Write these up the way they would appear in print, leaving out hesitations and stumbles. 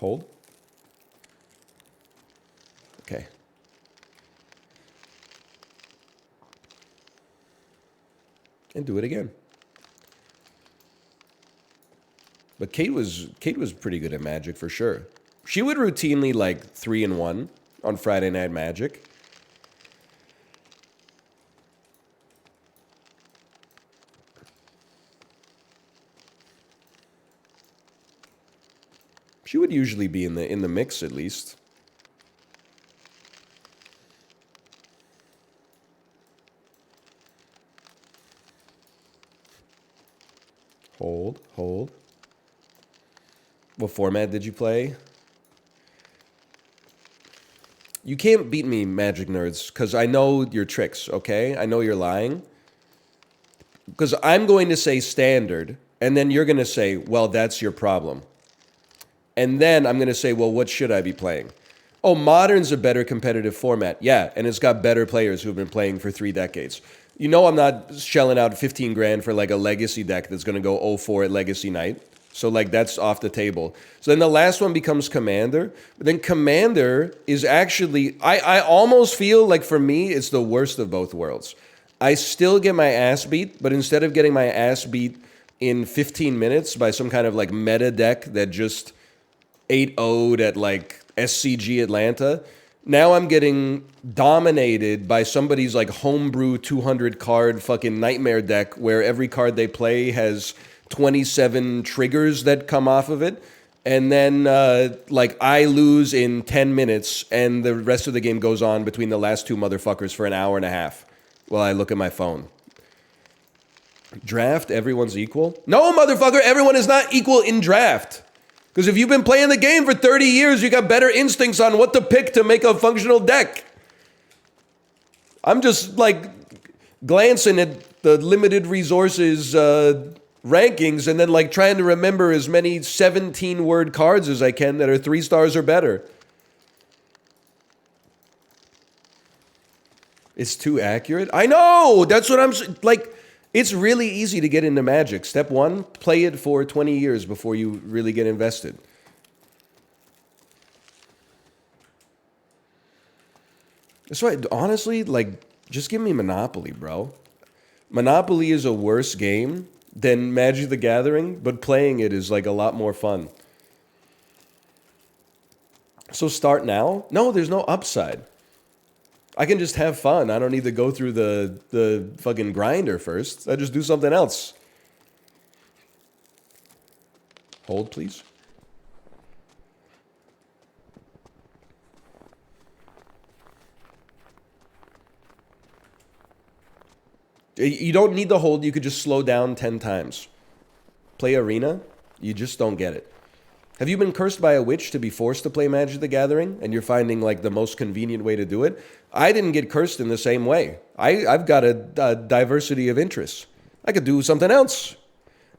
Hold. Okay. And do it again. But Kate was pretty good at Magic for sure. She would routinely like 3-1 on Friday Night Magic. She would usually be in the mix at least. Hold, hold. What format did you play? You can't beat me, Magic nerds, because I know your tricks, okay? I know you're lying. Because I'm going to say standard, and then you're going to say, well, that's your problem. And then I'm going to say, well, what should I be playing? Oh, Modern's a better competitive format. Yeah, and it's got better players who've been playing for 3 decades. You know I'm not shelling out 15 grand for like a Legacy deck that's going to go 0-4 at Legacy Night. So like that's off the table. So then the last one becomes Commander. But then Commander is actually, I almost feel like for me, it's the worst of both worlds. I still get my ass beat, but instead of getting my ass beat in 15 minutes by some kind of like meta deck that just 8-0'd at like SCG Atlanta, now I'm getting dominated by somebody's like homebrew 200 card fucking nightmare deck where every card they play has 27 triggers that come off of it. And then like I lose in 10 minutes and the rest of the game goes on between the last 2 motherfuckers for an hour and a half while I look at my phone. Draft, everyone's equal? No, motherfucker, everyone is not equal in draft. Because if you've been playing the game for 30 years, you got better instincts on what to pick to make a functional deck. I'm just like glancing at the limited resources rankings and then like trying to remember as many 17-word cards as I can that are 3 stars or better. It's too accurate? I know! That's what I'm like. It's really easy to get into Magic. Step 1, play it for 20 years before you really get invested. That's why, honestly, like, just give me Monopoly, bro. Monopoly is a worse game than Magic the Gathering, but playing it is, like, a lot more fun. So start now? No, there's no upside. I can just have fun. I don't need to go through the fucking grinder first. I just do something else. Hold, please. You don't need to hold. You could just slow down 10 times. Play Arena. You just don't get it. Have you been cursed by a witch to be forced to play Magic the Gathering and you're finding like the most convenient way to do it? I didn't get cursed in the same way. I've got a diversity of interests. I could do something else.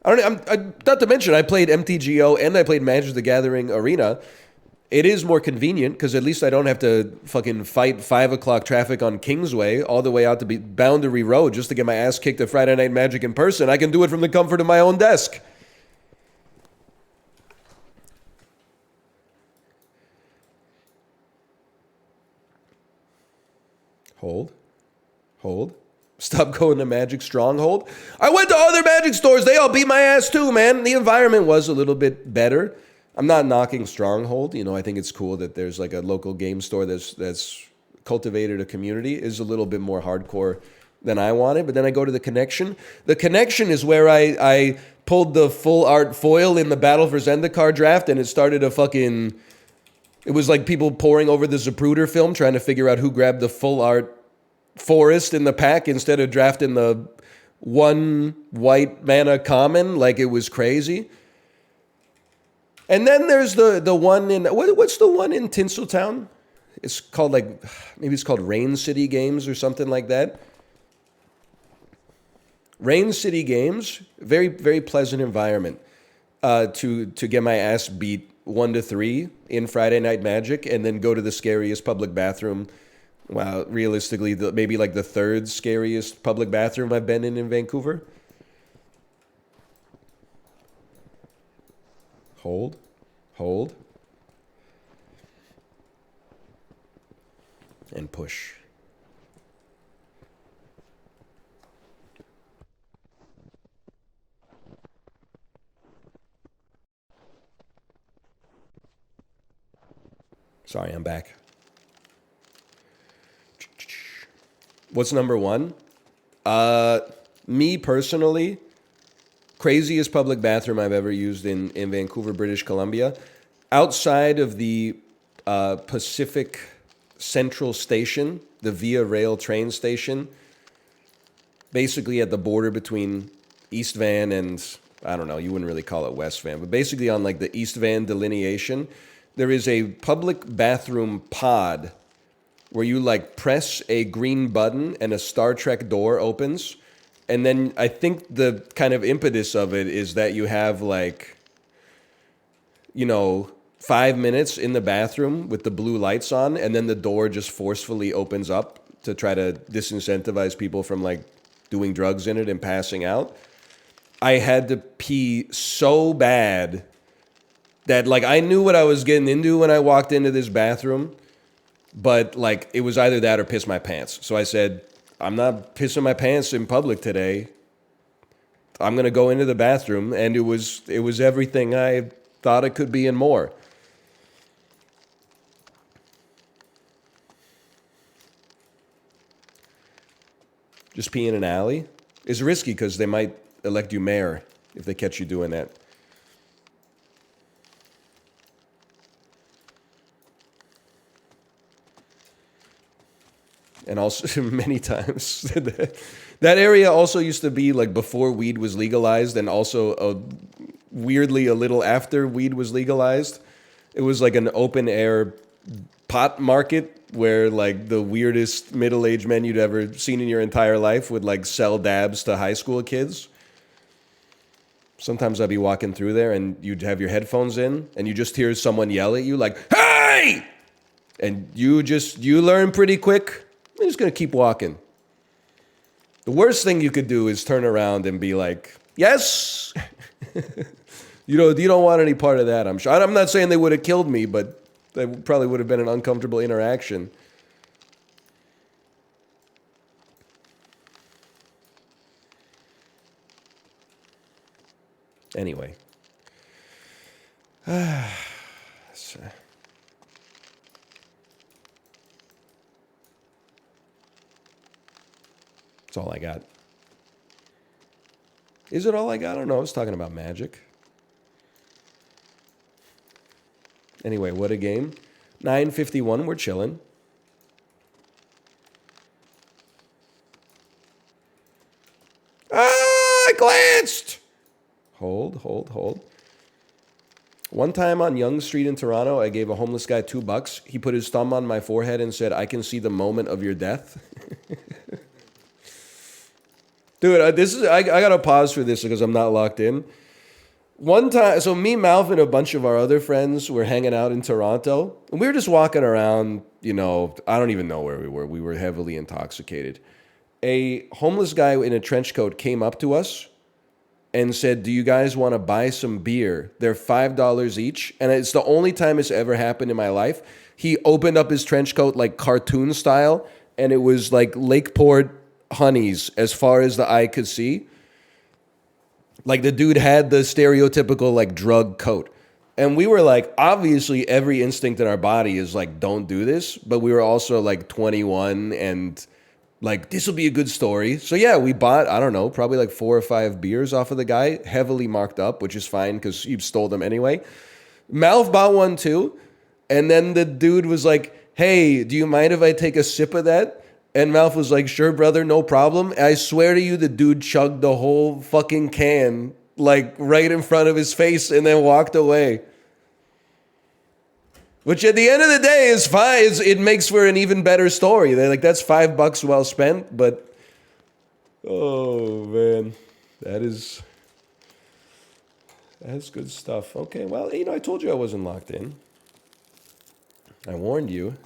Not to mention, I played MTGO and I played Magic the Gathering Arena. It is more convenient because at least I don't have to fucking fight 5 o'clock traffic on Kingsway all the way out to Boundary Road just to get my ass kicked at Friday Night Magic in person. I can do it from the comfort of my own desk. Hold. Hold. Stop going to Magic Stronghold. I went to other Magic stores. They all beat my ass too, man. The environment was a little bit better. I'm not knocking Stronghold. You know, I think it's cool that there's like a local game store that's cultivated a community. Is a little bit more hardcore than I wanted. But then I go to the Connection. The Connection is where I pulled the full art foil in the Battle for Zendikar draft and it started a fucking... It was like people poring over the Zapruder film trying to figure out who grabbed the full art forest in the pack instead of drafting the 1 white mana common. Like, it was crazy. And then there's the one in... What's the one in Tinseltown? It's called like... Maybe it's called Rain City Games or something like that. Rain City Games. Very, very pleasant environment to get my ass beat 1-3 in Friday Night Magic and then go to the scariest public bathroom. Wow, realistically, maybe like the 3rd scariest public bathroom I've been in Vancouver. Hold. Hold. and push. Sorry, I'm back. What's number one? Me personally, craziest public bathroom I've ever used in Vancouver, British Columbia. Outside of the Pacific Central Station, the Via Rail train station, basically at the border between East Van and, I don't know, you wouldn't really call it West Van, but basically on like the East Van delineation, there is a public bathroom pod where you like press a green button and a Star Trek door opens. And then I think the kind of impetus of it is that you have like, 5 minutes in the bathroom with the blue lights on, and then the door just forcefully opens up to try to disincentivize people from like doing drugs in it and passing out. I had to pee so bad that like I knew what I was getting into when I walked into this bathroom, but like it was either that or piss my pants. So I said, I'm not pissing my pants in public today. I'm gonna go into the bathroom, and it was everything I thought it could be and more. Just pee in an alley is risky because they might elect you mayor if they catch you doing that. And also many times that area also used to be like before weed was legalized, and also weirdly a little after weed was legalized. It was like an open air pot market where like the weirdest middle-aged men you'd ever seen in your entire life would like sell dabs to high school kids. Sometimes I'd be walking through there and you'd have your headphones in and you just hear someone yell at you like, "Hey!" And you learn pretty quick. I'm just going to keep walking. The worst thing you could do is turn around and be like, "Yes." You don't want any part of that, I'm sure. I'm not saying they would have killed me, but that probably would have been an uncomfortable interaction. Anyway. So. That's all I got. Is it all I got? I don't know. I was talking about magic. Anyway, what a game. 9:51, we're chilling. I glanced! Hold. One time on Yonge Street in Toronto, I gave a homeless guy $2. He put his thumb on my forehead and said, "I can see the moment of your death." Dude, I gotta pause for this because I'm not locked in. One time, so me, Malv, and a bunch of our other friends were hanging out in Toronto, and we were just walking around, I don't even know where we were. We were heavily intoxicated. A homeless guy in a trench coat came up to us and said, "Do you guys want to buy some beer? They're $5 each." And it's the only time it's ever happened in my life. He opened up his trench coat like cartoon style, and it was like Lakeport honeys as far as the eye could see. Like the dude had the stereotypical like drug coat. And we were like, obviously every instinct in our body is like, don't do this. But we were also like 21 and like, this will be a good story. So yeah, we bought, I don't know, probably like 4 or 5 beers off of the guy, heavily marked up, which is fine because you stole them anyway. Malv bought one too. And then the dude was like, "Hey, do you mind if I take a sip of that?" And Malf was like, "Sure, brother, no problem." I swear to you, the dude chugged the whole fucking can, like, right in front of his face and then walked away. Which at the end of the day is fine. It makes for an even better story. They're like, that's $5 well spent, but... Oh, man. That's good stuff. Okay, well, I told you I wasn't locked in. I warned you.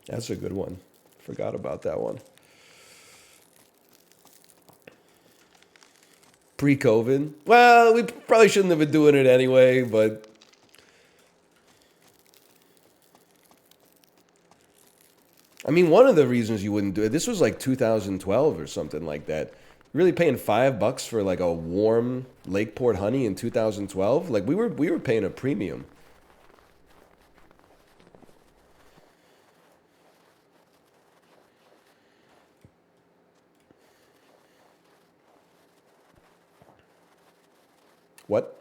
That's a good one. Forgot about that one. Pre-COVID. Well, we probably shouldn't have been doing it anyway, but I mean, one of the reasons you wouldn't do it, this was like 2012 or something like that. Really paying $5 for like a warm Lakeport honey in 2012? Like we were paying a premium. What?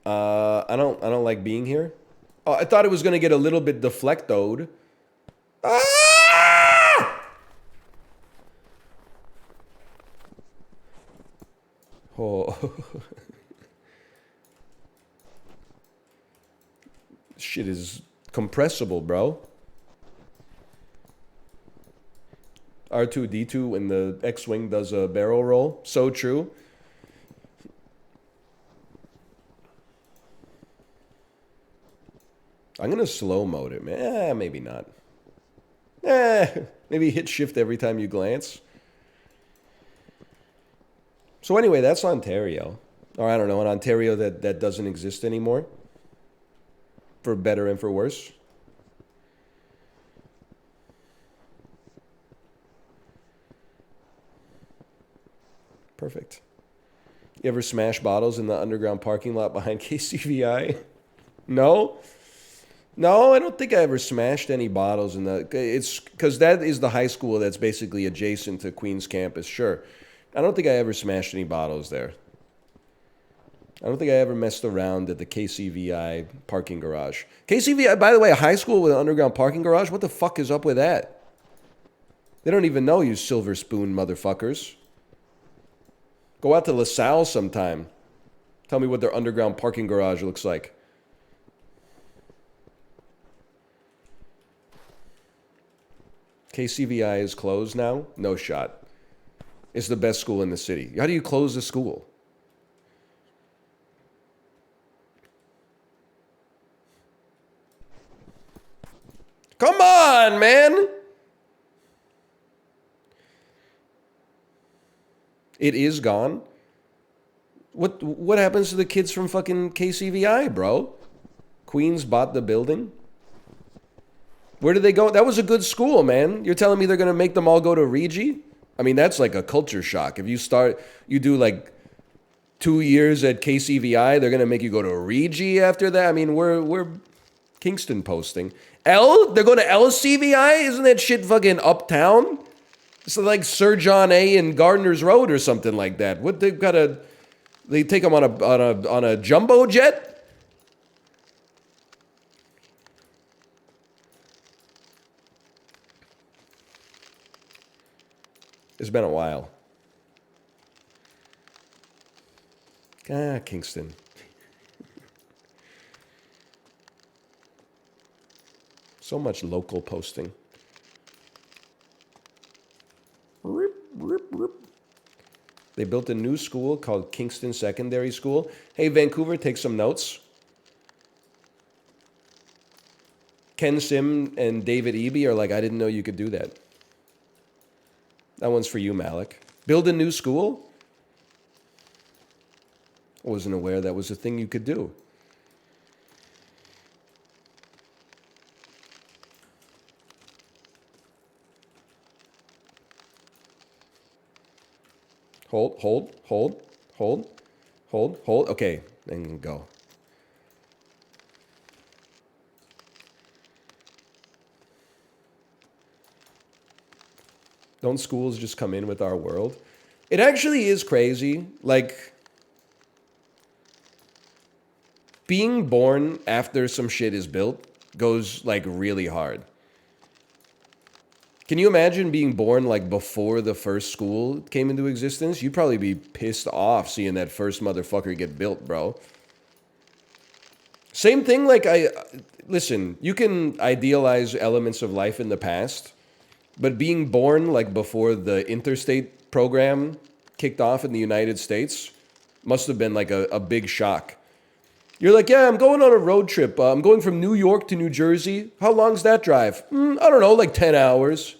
I don't like being here. Oh, I thought it was gonna get a little bit deflectoed. Ah! Oh, shit is compressible, bro. R2D2 when the X-wing does a barrel roll. So true. I'm gonna slow mode it, man. Maybe not. Maybe hit shift every time you glance. So anyway, that's Ontario. Or I don't know, an Ontario that doesn't exist anymore. For better and for worse. Perfect. You ever smash bottles in the underground parking lot behind KCVI? No? No, I don't think I ever smashed any bottles in the. It's because that is the high school that's basically adjacent to Queen's campus. Sure, I don't think I ever smashed any bottles there. I don't think I ever messed around at the KCVI parking garage. KCVI, by the way, a high school with an underground parking garage. What the fuck is up with that? They don't even know you silver spoon motherfuckers. Go out to LaSalle sometime. Tell me what their underground parking garage looks like. KCVI is closed now? No shot. It's the best school in the city. How do you close the school? Come on, man! It is gone? What happens to the kids from fucking KCVI, bro? Queens bought the building? Where did they go? That was a good school, man. You're telling me they're going to make them all go to Regi? I mean, that's like a culture shock. If you do like 2 years at KCVI, they're going to make you go to Regi after that? I mean, we're Kingston posting. They're going to LCVI? Isn't that shit fucking uptown? It's like Sir John A. and Gardner's Road or something like that. What they take them on a jumbo jet? It's been a while. Kingston. So much local posting. Rip, rip, rip. They built a new school called Kingston Secondary School. Hey, Vancouver, take some notes. Ken Sim and David Eby are like, I didn't know you could do that. That one's for you, Malik. Build a new school? I wasn't aware that was a thing you could do. Hold. Okay, then go. Don't schools just come in with our world? It actually is crazy. Like, being born after some shit is built goes, like, really hard. Can you imagine being born, like, before the first school came into existence? You'd probably be pissed off seeing that first motherfucker get built, bro. Same thing, like, listen, you can idealize elements of life in the past, but being born, like, before the interstate program kicked off in the United States must have been, like, a big shock. You're like, yeah, I'm going on a road trip. I'm going from New York to New Jersey. How long's that drive? I don't know, like 10 hours.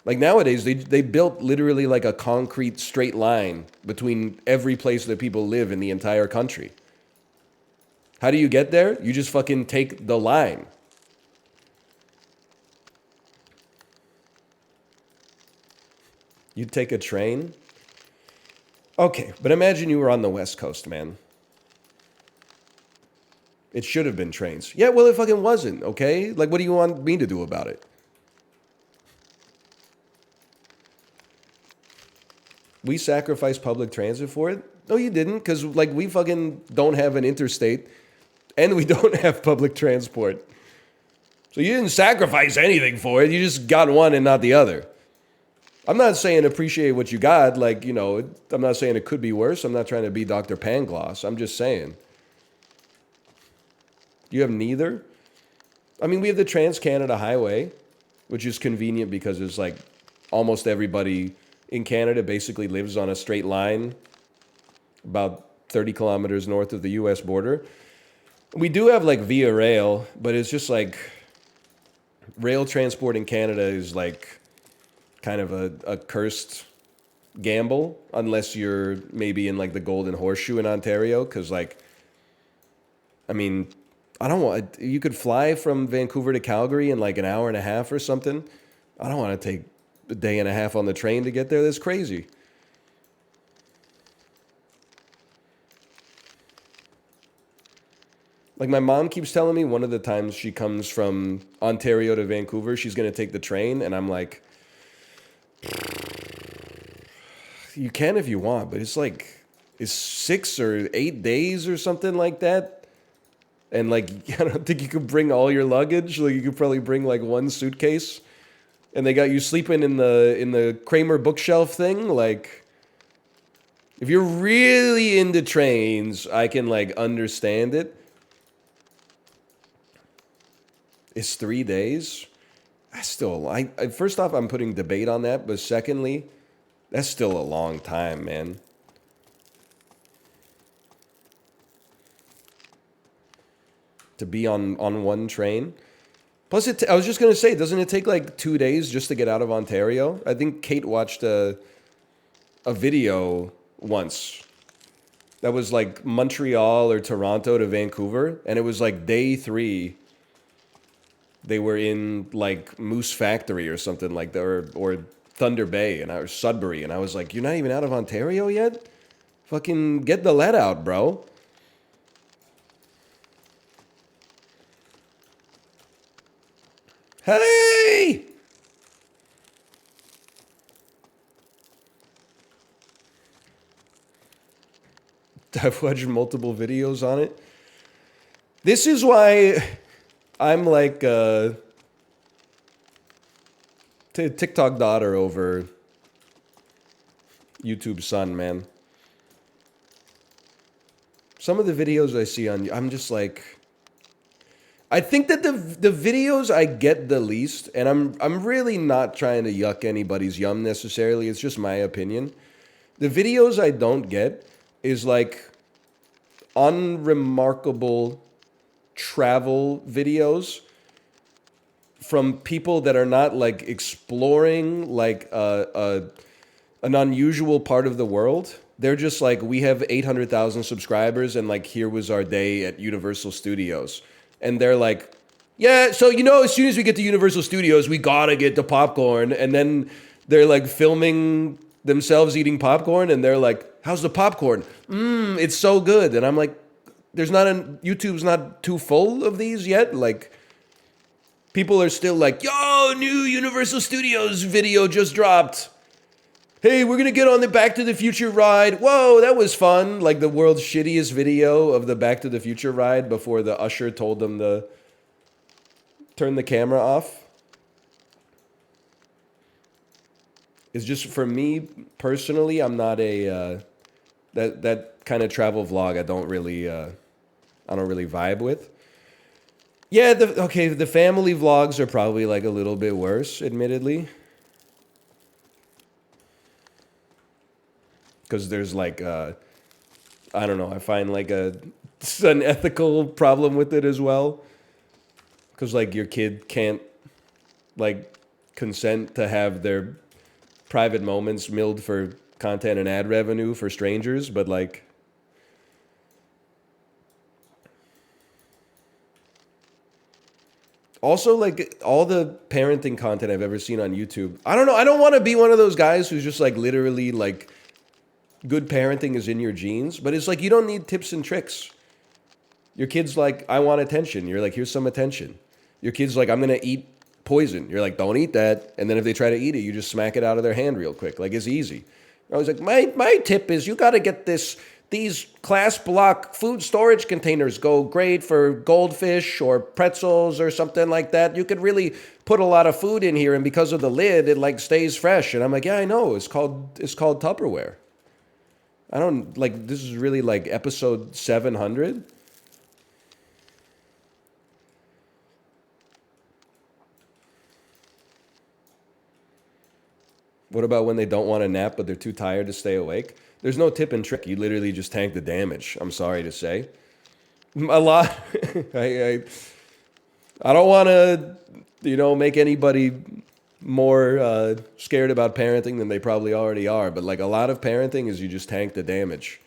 Like nowadays, they built literally like a concrete straight line between every place that people live in the entire country. How do you get there? You just fucking take the line. You take a train? Okay, but imagine you were on the West Coast, man. It should have been trains. Yeah, well, it fucking wasn't, okay? Like, what do you want me to do about it? We sacrificed public transit for it? No, you didn't, because, like, we fucking don't have an interstate, and we don't have public transport. So you didn't sacrifice anything for it. You just got one and not the other. I'm not saying appreciate what you got. Like, you know, I'm not saying it could be worse. I'm not trying to be Dr. Pangloss. I'm just saying. You have neither? I mean, we have the Trans-Canada Highway, which is convenient because it's like almost everybody in Canada basically lives on a straight line about 30 kilometers north of the U.S. border. We do have like Via Rail, but it's just like rail transport in Canada is like kind of a cursed gamble unless you're maybe in like the Golden Horseshoe in Ontario. Because like, I mean, I don't want, you could fly from Vancouver to Calgary in like an hour and a half or something. I don't want to take a day and a half on the train to get there. That's crazy. Like my mom keeps telling me one of the times she comes from Ontario to Vancouver, she's going to take the train. And I'm like, you can if you want, but it's like, it's 6 or 8 days or something like that. And like, I don't think you could bring all your luggage. Like you could probably bring like one suitcase. And they got you sleeping in the Kramer bookshelf thing. Like, if you're really into trains, I can like understand it. It's 3 days. That's still, first off, I'm putting debate on that. But secondly, that's still a long time, man. To be on one train. Plus, I was just going to say, doesn't it take like 2 days just to get out of Ontario? I think Kate watched a video once that was like Montreal or Toronto to Vancouver. And it was like day 3. They were in like Moose Factory or something like that, or Thunder Bay or Sudbury. And I was like, you're not even out of Ontario yet? Fucking get the let out, bro. Hey! I've watched multiple videos on it. This is why I'm like TikTok daughter over YouTube son, man. Some of the videos I see on, I'm just like, I think that the videos I get the least, and I'm really not trying to yuck anybody's yum necessarily. It's just my opinion. The videos I don't get is like unremarkable travel videos from people that are not like exploring like an unusual part of the world. They're just like, we have 800,000 subscribers and like here was our day at Universal Studios. And they're like, yeah, so you know, as soon as we get to Universal Studios, we gotta get the popcorn. And then they're like filming themselves eating popcorn and they're like, how's the popcorn? It's so good. And I'm like, YouTube's not too full of these yet. Like, people are still like, yo, new Universal Studios video just dropped. Hey, we're gonna get on the Back to the Future ride. Whoa, that was fun. Like the world's shittiest video of the Back to the Future ride before the usher told them to turn the camera off. It's just, for me personally, I'm not a that kind of travel vlog. I don't really vibe with. Yeah, the family vlogs are probably like a little bit worse, admittedly. Because there's like I don't know. I find like an ethical problem with it as well, because like your kid can't like consent to have their private moments milled for content and ad revenue for strangers, but like also like all the parenting content I've ever seen on YouTube. I don't know. I don't want to be one of those guys who's just like literally like good parenting is in your genes, but it's like you don't need tips and tricks. Your kid's like, I want attention. You're like, here's some attention. Your kid's like, I'm going to eat poison. You're like, don't eat that. And then if they try to eat it, you just smack it out of their hand real quick. Like, it's easy. I was like, my tip is you got to get these class block food storage containers go great for goldfish or pretzels or something like that. You could really put a lot of food in here, and because of the lid, it like stays fresh. And I'm like, yeah, I know. It's called Tupperware. I don't like, this is really like episode 700. What about when they don't want to nap, but they're too tired to stay awake? There's no tip and trick. You literally just tank the damage. I'm sorry to say. A lot. I don't want to, make anybody more scared about parenting than they probably already are. But like a lot of parenting is you just tank the damage.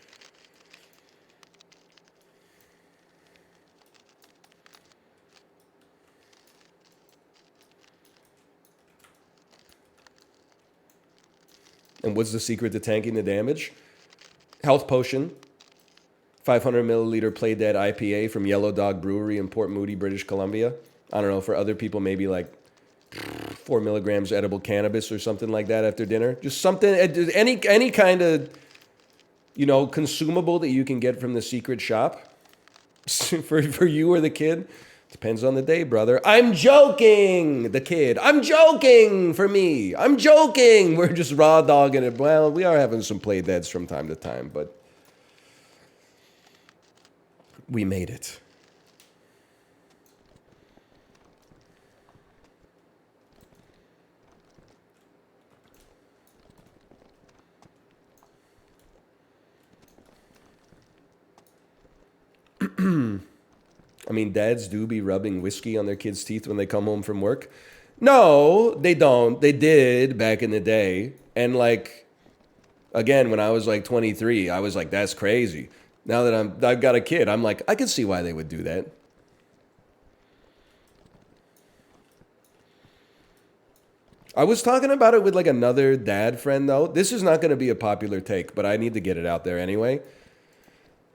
And what's the secret to tanking the damage? Health potion, 500 milliliter Play Dead IPA from Yellow Dog Brewery in Port Moody, British Columbia. I don't know, for other people, maybe like 4 milligrams edible cannabis or something like that after dinner. Just something, any kind of, consumable that you can get from the secret shop for you or the kid. Depends on the day, brother. I'm joking, the kid. I'm joking for me. I'm joking. We're just raw dogging it. Well, we are having some play deads from time to time, but we made it. I mean, dads do be rubbing whiskey on their kids' teeth when they come home from work. No, they don't. They did back in the day. And like, again, when I was like 23, I was like, that's crazy. Now that I've got a kid, I'm like, I can see why they would do that. I was talking about it with like another dad friend though. This is not going to be a popular take, but I need to get it out there anyway.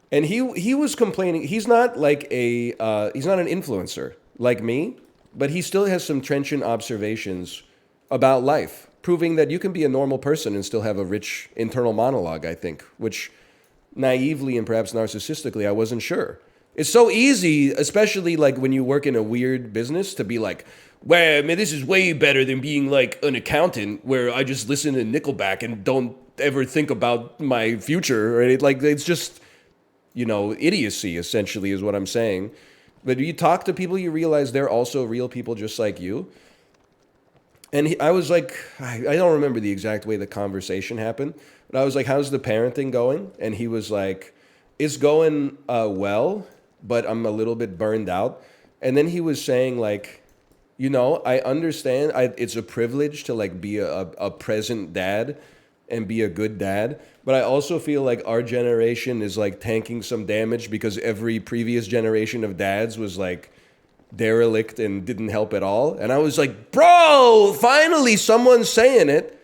And he was complaining. He's not like he's not an influencer like me, but he still has some trenchant observations about life, proving that you can be a normal person and still have a rich internal monologue, I think, which naively and perhaps narcissistically I wasn't sure. It's so easy, especially like when you work in a weird business, to be like, well, man, this is way better than being like an accountant where I just listen to Nickelback and don't ever think about my future. Right? Like, it's just, idiocy, essentially, is what I'm saying. But you talk to people, you realize they're also real people just like you. And I was like, I don't remember the exact way the conversation happened, but I was like, how's the parenting going? And he was like, it's going well, but I'm a little bit burned out. And then he was saying like, I understand it's a privilege to like be a present dad and be a good dad. But I also feel like our generation is like tanking some damage because every previous generation of dads was like derelict and didn't help at all. And I was like, bro, finally someone's saying it.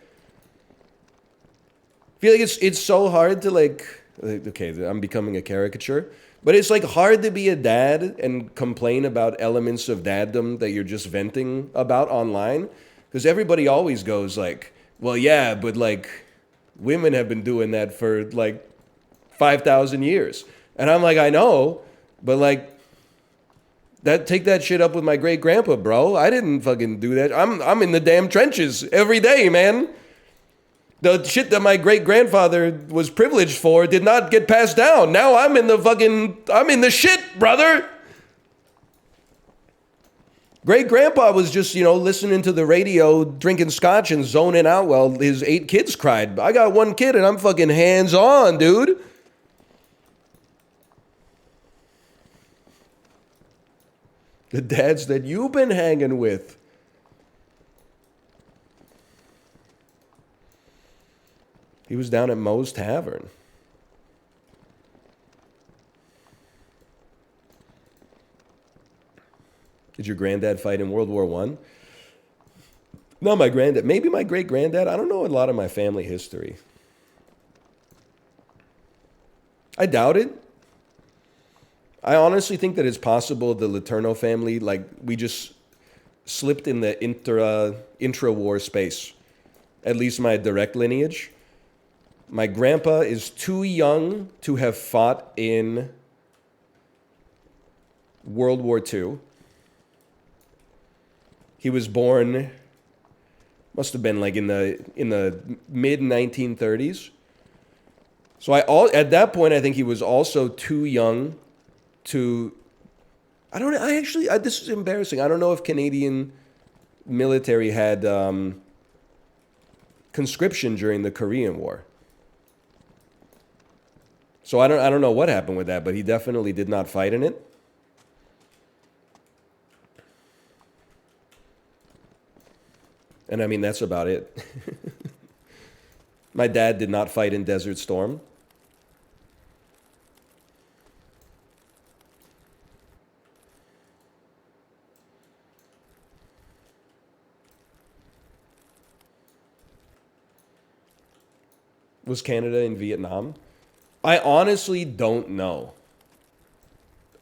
I feel like it's so hard to like, okay, I'm becoming a caricature, but it's like hard to be a dad and complain about elements of daddom that you're just venting about online. Because everybody always goes like, well, yeah, but like, women have been doing that for like 5,000 years. And I'm like, I know, but like, take that shit up with my great grandpa, bro. I didn't fucking do that. I'm in the damn trenches every day, man. The shit that my great grandfather was privileged for did not get passed down. Now I'm in the shit, brother. Great grandpa was just, listening to the radio, drinking scotch and zoning out while his 8 kids cried. I got 1 kid and I'm fucking hands on, dude. The dads that you've been hanging with. He was down at Moe's Tavern. Did your granddad fight in World War I? No, my granddad. Maybe my great-granddad. I don't know a lot of my family history. I doubt it. I honestly think that it's possible the Letourneau family, like, we just slipped in the intra-war space. At least my direct lineage. My grandpa is too young to have fought in World War II. He was born, must have been like in the mid 1930s. So at that point, I think he was also too young to. This is embarrassing. I don't know if Canadian military had conscription during the Korean War. So I don't know what happened with that, but he definitely did not fight in it. And I mean, that's about it. My dad did not fight in Desert Storm. Was Canada in Vietnam? I honestly don't know.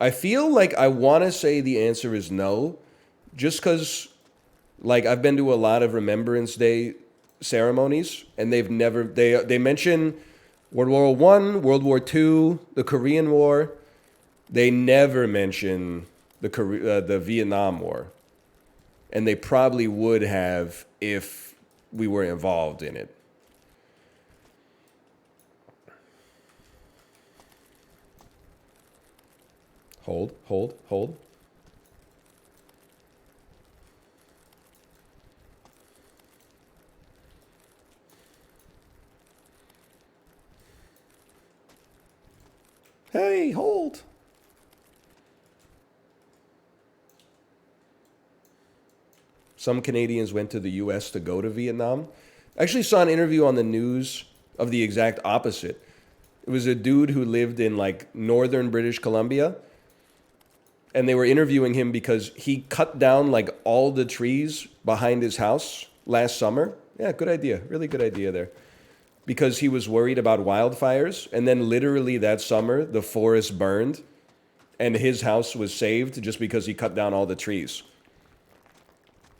I feel like I want to say the answer is no, just because, like, I've been to a lot of Remembrance Day ceremonies, and they mention World War One, World War Two, the Korean War. They never mention the Vietnam War, and they probably would have if we were involved in it. Hold. Hey, hold. Some Canadians went to the US to go to Vietnam. I actually saw an interview on the news of the exact opposite. It was a dude who lived in like northern British Columbia. And they were interviewing him because he cut down like all the trees behind his house last summer. Yeah, good idea. Really good idea there. Because he was worried about wildfires. And then literally that summer, the forest burned. And his house was saved just because he cut down all the trees.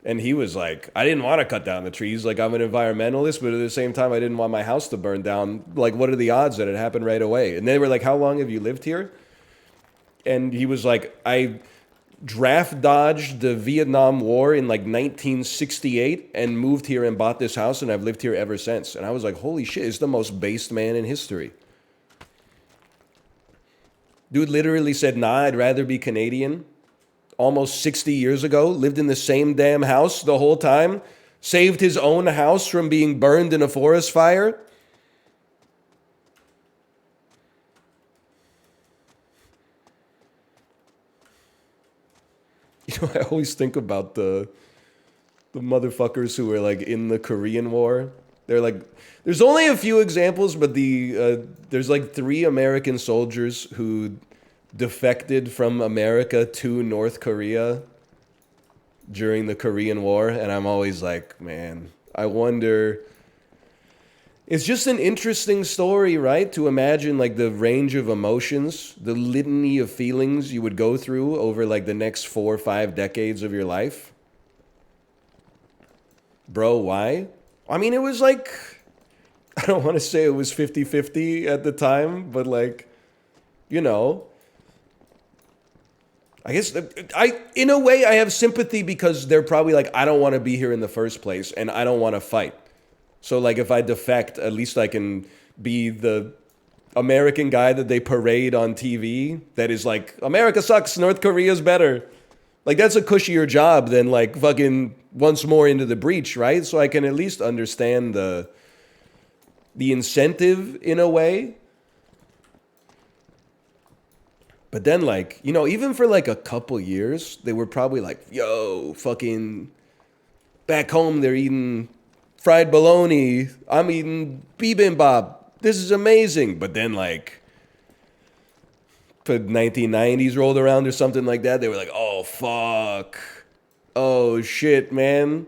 And he was like, I didn't want to cut down the trees. Like, I'm an environmentalist, but at the same time, I didn't want my house to burn down. Like, what are the odds that it happened right away? And they were like, how long have you lived here? And he was like, I draft dodged the Vietnam War in like 1968 and moved here and bought this house, and I've lived here ever since. And I was like, holy shit, he's the most based man in history. Dude literally said, nah, I'd rather be Canadian. Almost 60 years ago, lived in the same damn house the whole time, saved his own house from being burned in a forest fire. You know, I always think about the motherfuckers who were like in the Korean War. They're like, there's only a few examples, but there's like 3 American soldiers who defected from America to North Korea during the Korean War, and I'm always like, man, I wonder. It's just an interesting story, right? To imagine like the range of emotions, the litany of feelings you would go through over like the next 4 or 5 decades of your life. Bro, why? I mean, it was like, I don't want to say it was 50-50 at the time, but like, you know, I guess in a way I have sympathy because they're probably like, I don't want to be here in the first place and I don't want to fight. So like if I defect, at least I can be the American guy that they parade on TV that is like, America sucks, North Korea's better. Like that's a cushier job than like fucking once more into the breach, right? So I can at least understand the incentive in a way. But then, like, you know, even for like a couple years, they were probably like, yo, fucking back home, they're eating fried bologna. I'm eating bibimbap. This is amazing. But then, like, the 1990s rolled around or something like that, they were like, oh, fuck. Oh, shit, man.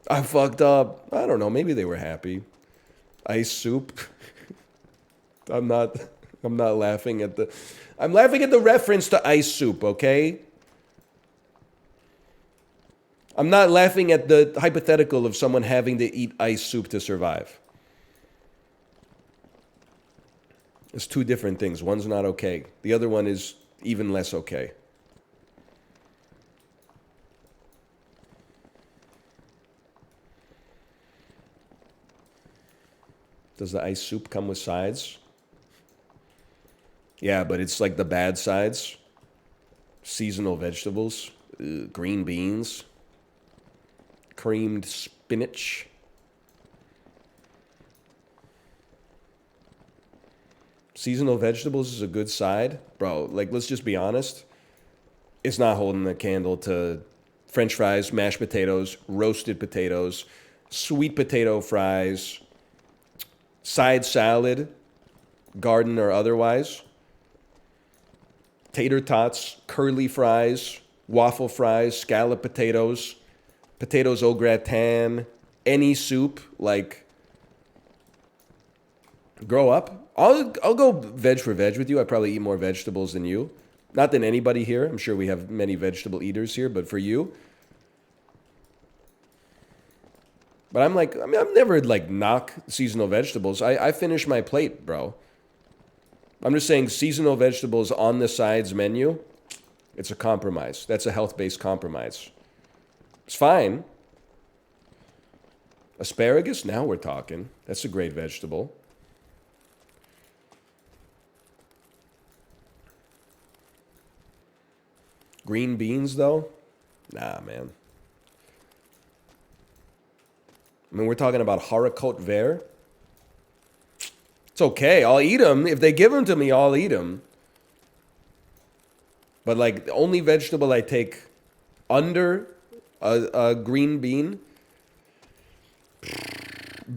I fucked up. I don't know. Maybe they were happy. Ice soup. I'm not I'm not laughing at the I'm laughing at the reference to ice soup, okay? I'm not laughing at the hypothetical of someone having to eat ice soup to survive. It's two different things. One's not okay. The other one is even less okay. Does the ice soup come with sides? Yeah, but it's like the bad sides. Seasonal vegetables, green beans, creamed spinach. Seasonal vegetables is a good side. Bro, like, let's just be honest. It's not holding a candle to French fries, mashed potatoes, roasted potatoes, sweet potato fries, side salad, garden or otherwise, tater tots, curly fries, waffle fries, scallop potatoes, potatoes au gratin, any soup, like, grow up. I'll go veg for veg with you. I probably eat more vegetables than you. Not than anybody here. I'm sure we have many vegetable eaters here, but for you. But I'm like, I mean, I've never like knock seasonal vegetables. I finish my plate, bro. I'm just saying seasonal vegetables on the sides menu, it's a compromise. That's a health-based compromise. It's fine. Asparagus, now we're talking. That's a great vegetable. Green beans, though? Nah, man. I mean, we're talking about haricot vert. It's okay. I'll eat them. If they give them to me, I'll eat them. But, like, the only vegetable I take under a green bean,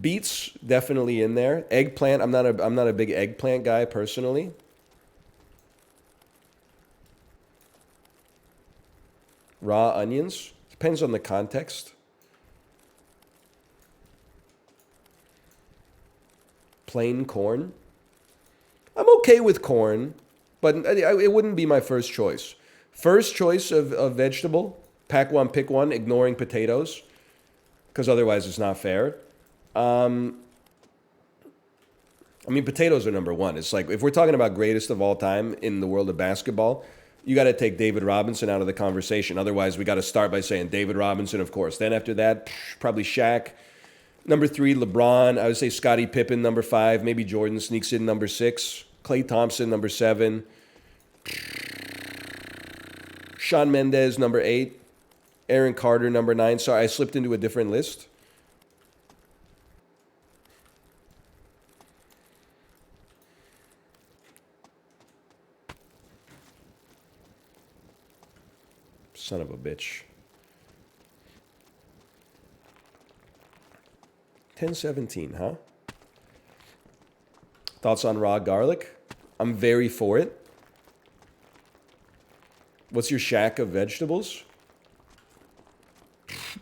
beets definitely in there. Eggplant, I'm not a big eggplant guy personally. Raw onions, depends on the context. Plain corn. I'm okay with corn, but it wouldn't be my first choice. First choice of vegetable, pack one, pick one, ignoring potatoes, because otherwise it's not fair. I mean, potatoes are number one. It's like, if we're talking about greatest of all time in the world of basketball, you got to take David Robinson out of the conversation. Otherwise, we got to start by saying David Robinson, of course. Then after that, probably Shaq. Number 3, LeBron. I would say Scottie Pippen, number 5. Maybe Jordan sneaks in number 6. Klay Thompson, number 7. Shawn Mendes, number 8. Aaron Carter, number 9. Sorry, I slipped into a different list. Son of a bitch. 10:17, huh? Thoughts on raw garlic? I'm very for it. What's your shack of vegetables?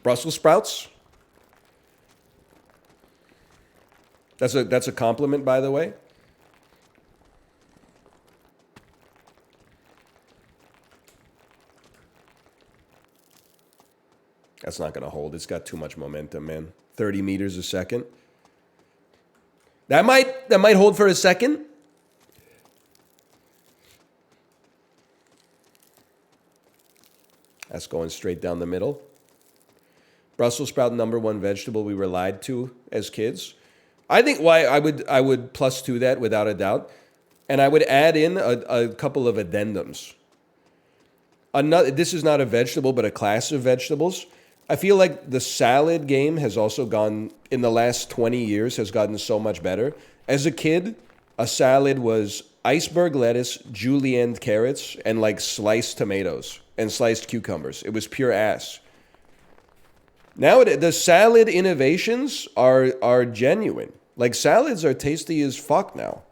Brussels sprouts? That's a compliment, by the way. That's not going to hold. It's got too much momentum, man. 30 meters a second. That might hold for a second. That's going straight down the middle. Brussels sprout, number 1 vegetable we were lied to as kids. I think why I would plus 2 that without a doubt. And I would add in a couple of addendums. This is not a vegetable, but a class of vegetables. I feel like the salad game has also gone, in the last 20 years, has gotten so much better. As a kid, a salad was iceberg lettuce, julienne carrots, and like sliced tomatoes and sliced cucumbers. It was pure ass. Now the salad innovations are genuine. Like salads are tasty as fuck now.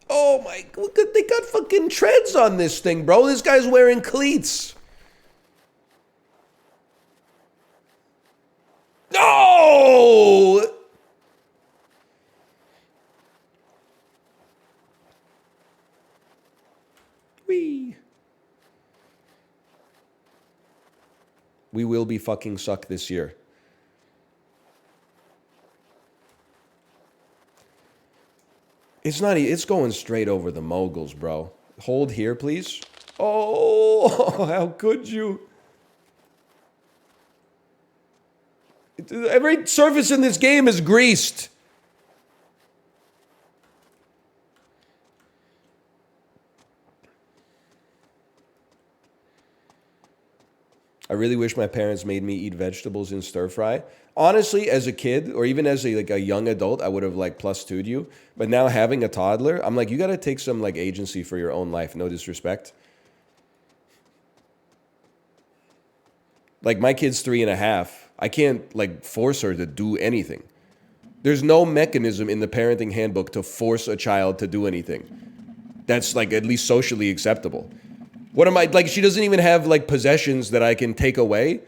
Oh my, look at, they got fucking treads on this thing, bro. This guy's wearing cleats. No! We will be fucking sucked this year. It's not, it's going straight over the moguls, bro. Hold here, please. Oh, how could you? Every surface in this game is greased. I really wish my parents made me eat vegetables in stir fry. Honestly, as a kid or even as a young adult, I would have like plus two'd you. But now having a toddler, I'm like, you got to take some like agency for your own life. No disrespect. Like my kid's 3.5. I can't like force her to do anything. There's no mechanism in the parenting handbook to force a child to do anything. That's like at least socially acceptable. What am I, like, she doesn't even have, like, possessions that I can take away.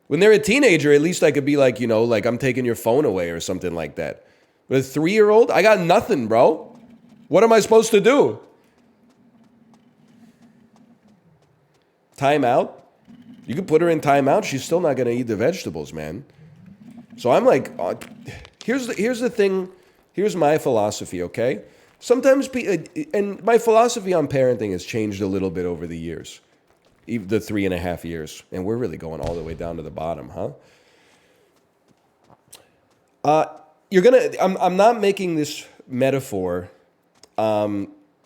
When they're a teenager, at least I could be like, you know, like, I'm taking your phone away or something like that. But a 3-year-old, I got nothing, bro. What am I supposed to do? Time out? You could put her in timeout. She's still not going to eat the vegetables, man. So I'm like, here's the thing. Here's my philosophy, okay? Sometimes, and my philosophy on parenting has changed a little bit over the years, the 3.5 years, and we're really going all the way down to the bottom, huh? I'm not making this metaphor,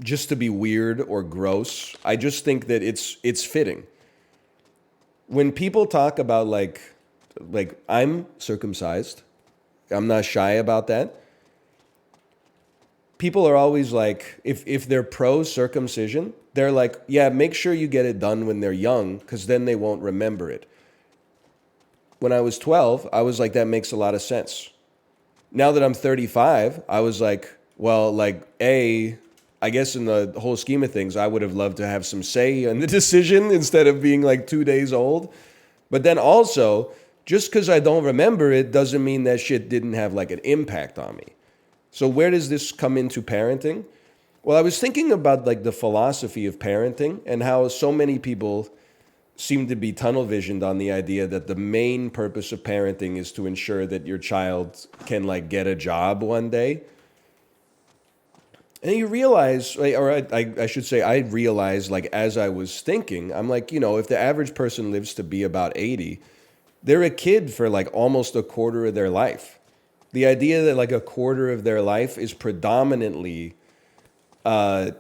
just to be weird or gross. I just think that it's fitting. When people talk about like I'm circumcised, I'm not shy about that. People are always like, if they're pro-circumcision, they're like, yeah, make sure you get it done when they're young, because then they won't remember it. When I was 12, I was like, that makes a lot of sense. Now that I'm 35, I was like, well, like, I guess in the whole scheme of things, I would have loved to have some say in the decision instead of being like 2 days old. But then also, just because I don't remember it doesn't mean that shit didn't have like an impact on me. So where does this come into parenting? Well, I was thinking about like the philosophy of parenting and how so many people seem to be tunnel visioned on the idea that the main purpose of parenting is to ensure that your child can like get a job one day. And you realize, or I should say, I realized like as I was thinking, I'm like, you know, if the average person lives to be about 80, they're a kid for like almost a quarter of their life. The idea that like a quarter of their life is predominantly, job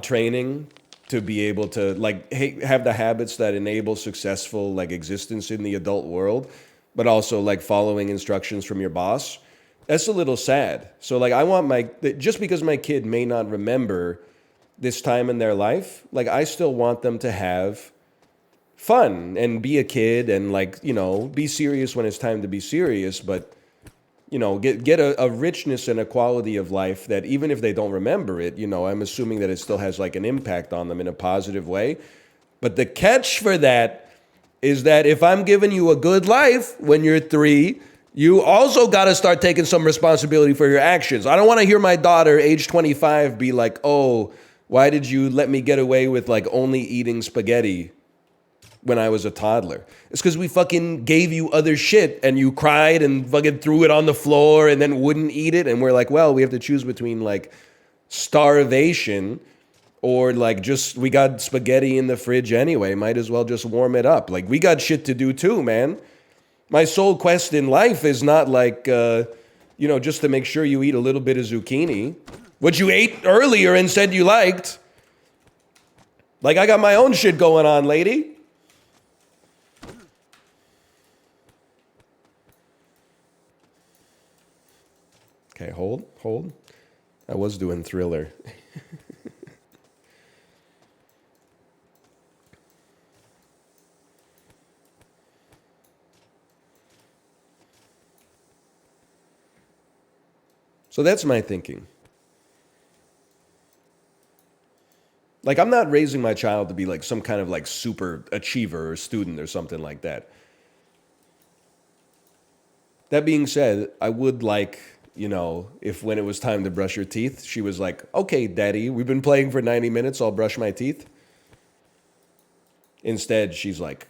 training to be able to like have the habits that enable successful like existence in the adult world, but also like following instructions from your boss. That's a little sad. So like I want just because my kid may not remember this time in their life, like I still want them to have fun and be a kid and like, you know, be serious when it's time to be serious, but you know, get a richness and a quality of life that even if they don't remember it, you know, I'm assuming that it still has like an impact on them in a positive way. But the catch for that is that if I'm giving you a good life when you're 3, you also got to start taking some responsibility for your actions. I don't want to hear my daughter, age 25, be like, oh, why did you let me get away with like only eating spaghetti when I was a toddler? It's because we fucking gave you other shit and you cried and fucking threw it on the floor and then wouldn't eat it. And we're like, well, we have to choose between like starvation or like just we got spaghetti in the fridge anyway. Might as well just warm it up. Like we got shit to do too, man. My sole quest in life is not like, just to make sure you eat a little bit of zucchini, which you ate earlier and said you liked. Like I got my own shit going on, lady. Okay, hold. I was doing Thriller. So that's my thinking. Like, I'm not raising my child to be like some kind of like super achiever or student or something like that. That being said, I would like, if when it was time to brush your teeth, she was like, okay, daddy, we've been playing for 90 minutes, I'll brush my teeth. Instead, she's like,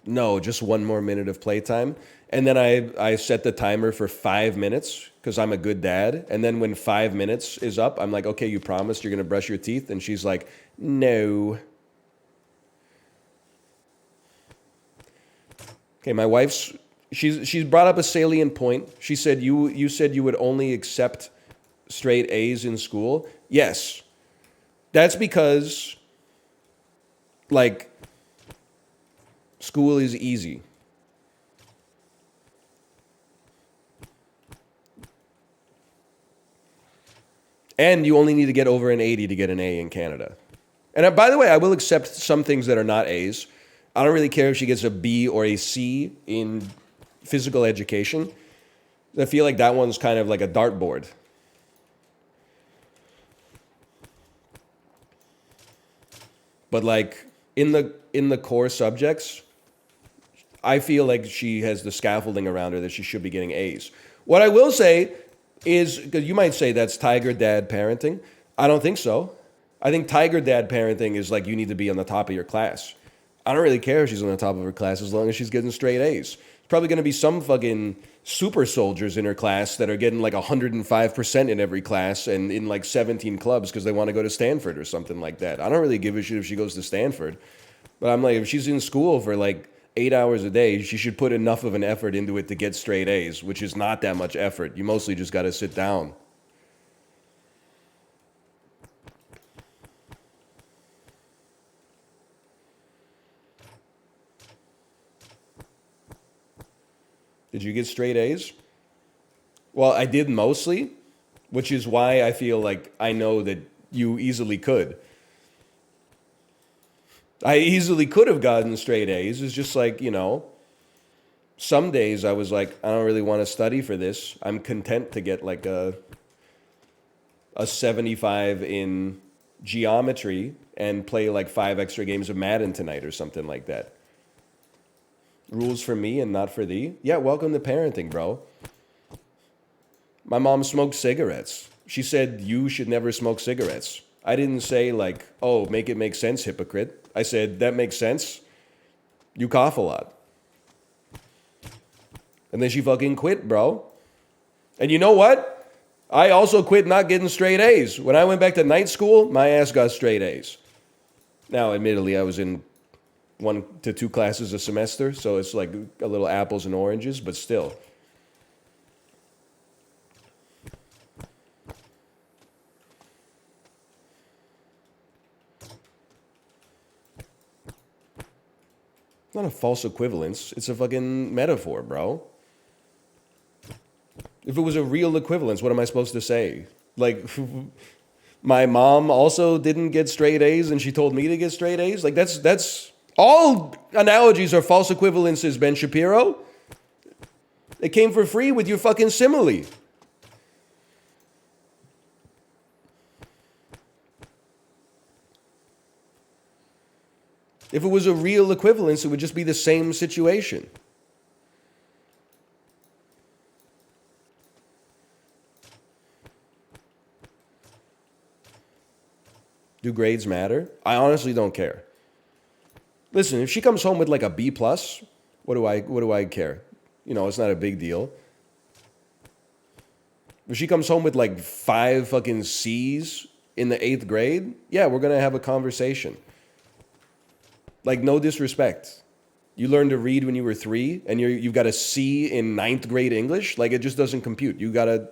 no, just one more minute of playtime. And then I set the timer for 5 minutes because I'm a good dad. And then when 5 minutes is up, I'm like, okay, you promised you're going to brush your teeth. And she's like, no. Okay, my wife's, she's brought up a salient point. She said, you said you would only accept straight A's in school. Yes. That's because, like, school is easy. And you only need to get over an 80 to get an A in Canada. And by the way, I will accept some things that are not A's. I don't really care if she gets a B or a C in physical education. I feel like that one's kind of like a dartboard. But like in the core subjects, I feel like she has the scaffolding around her that she should be getting A's. What I will say is, because you might say that's tiger dad parenting. I don't think so. I think tiger dad parenting is like you need to be on the top of your class. I don't really care if she's on the top of her class as long as she's getting straight A's. There's probably going to be some fucking super soldiers in her class that are getting like 105% in every class and in like 17 clubs because they want to go to Stanford or something like that. I don't really give a shit if she goes to Stanford. But I'm like, if she's in school for like 8 hours a day, she should put enough of an effort into it to get straight A's, which is not that much effort. You mostly just got to sit down. Did you get straight A's? Well, I did mostly, which is why I feel like I know that you easily could. I easily could have gotten straight A's. It's just like, some days I was like, I don't really want to study for this. I'm content to get like a 75 in geometry and play like 5 extra games of Madden tonight or something like that. Rules for me and not for thee? Yeah, welcome to parenting, bro. My mom smoked cigarettes. She said, you should never smoke cigarettes. I didn't say like, oh, make it make sense, hypocrite. I said, that makes sense. You cough a lot. And then she fucking quit, bro. And you know what? I also quit not getting straight A's. When I went back to night school, my ass got straight A's. Now, admittedly, I was in 1 to 2 classes a semester, so it's like a little apples and oranges, but still. Not a false equivalence. It's a fucking metaphor, bro. If it was a real equivalence, what am I supposed to say? Like, my mom also didn't get straight A's and she told me to get straight A's? Like, that's all analogies are false equivalences, Ben Shapiro. It came for free with your fucking simile. If it was a real equivalence, it would just be the same situation. Do grades matter? I honestly don't care. Listen, if she comes home with like a B plus, what do I care? It's not a big deal. If she comes home with like 5 fucking C's in the 8th grade, yeah, we're gonna have a conversation. Like, no disrespect. You learned to read when you were 3, and you've got a C in 9th grade English. Like, it just doesn't compute. You gotta,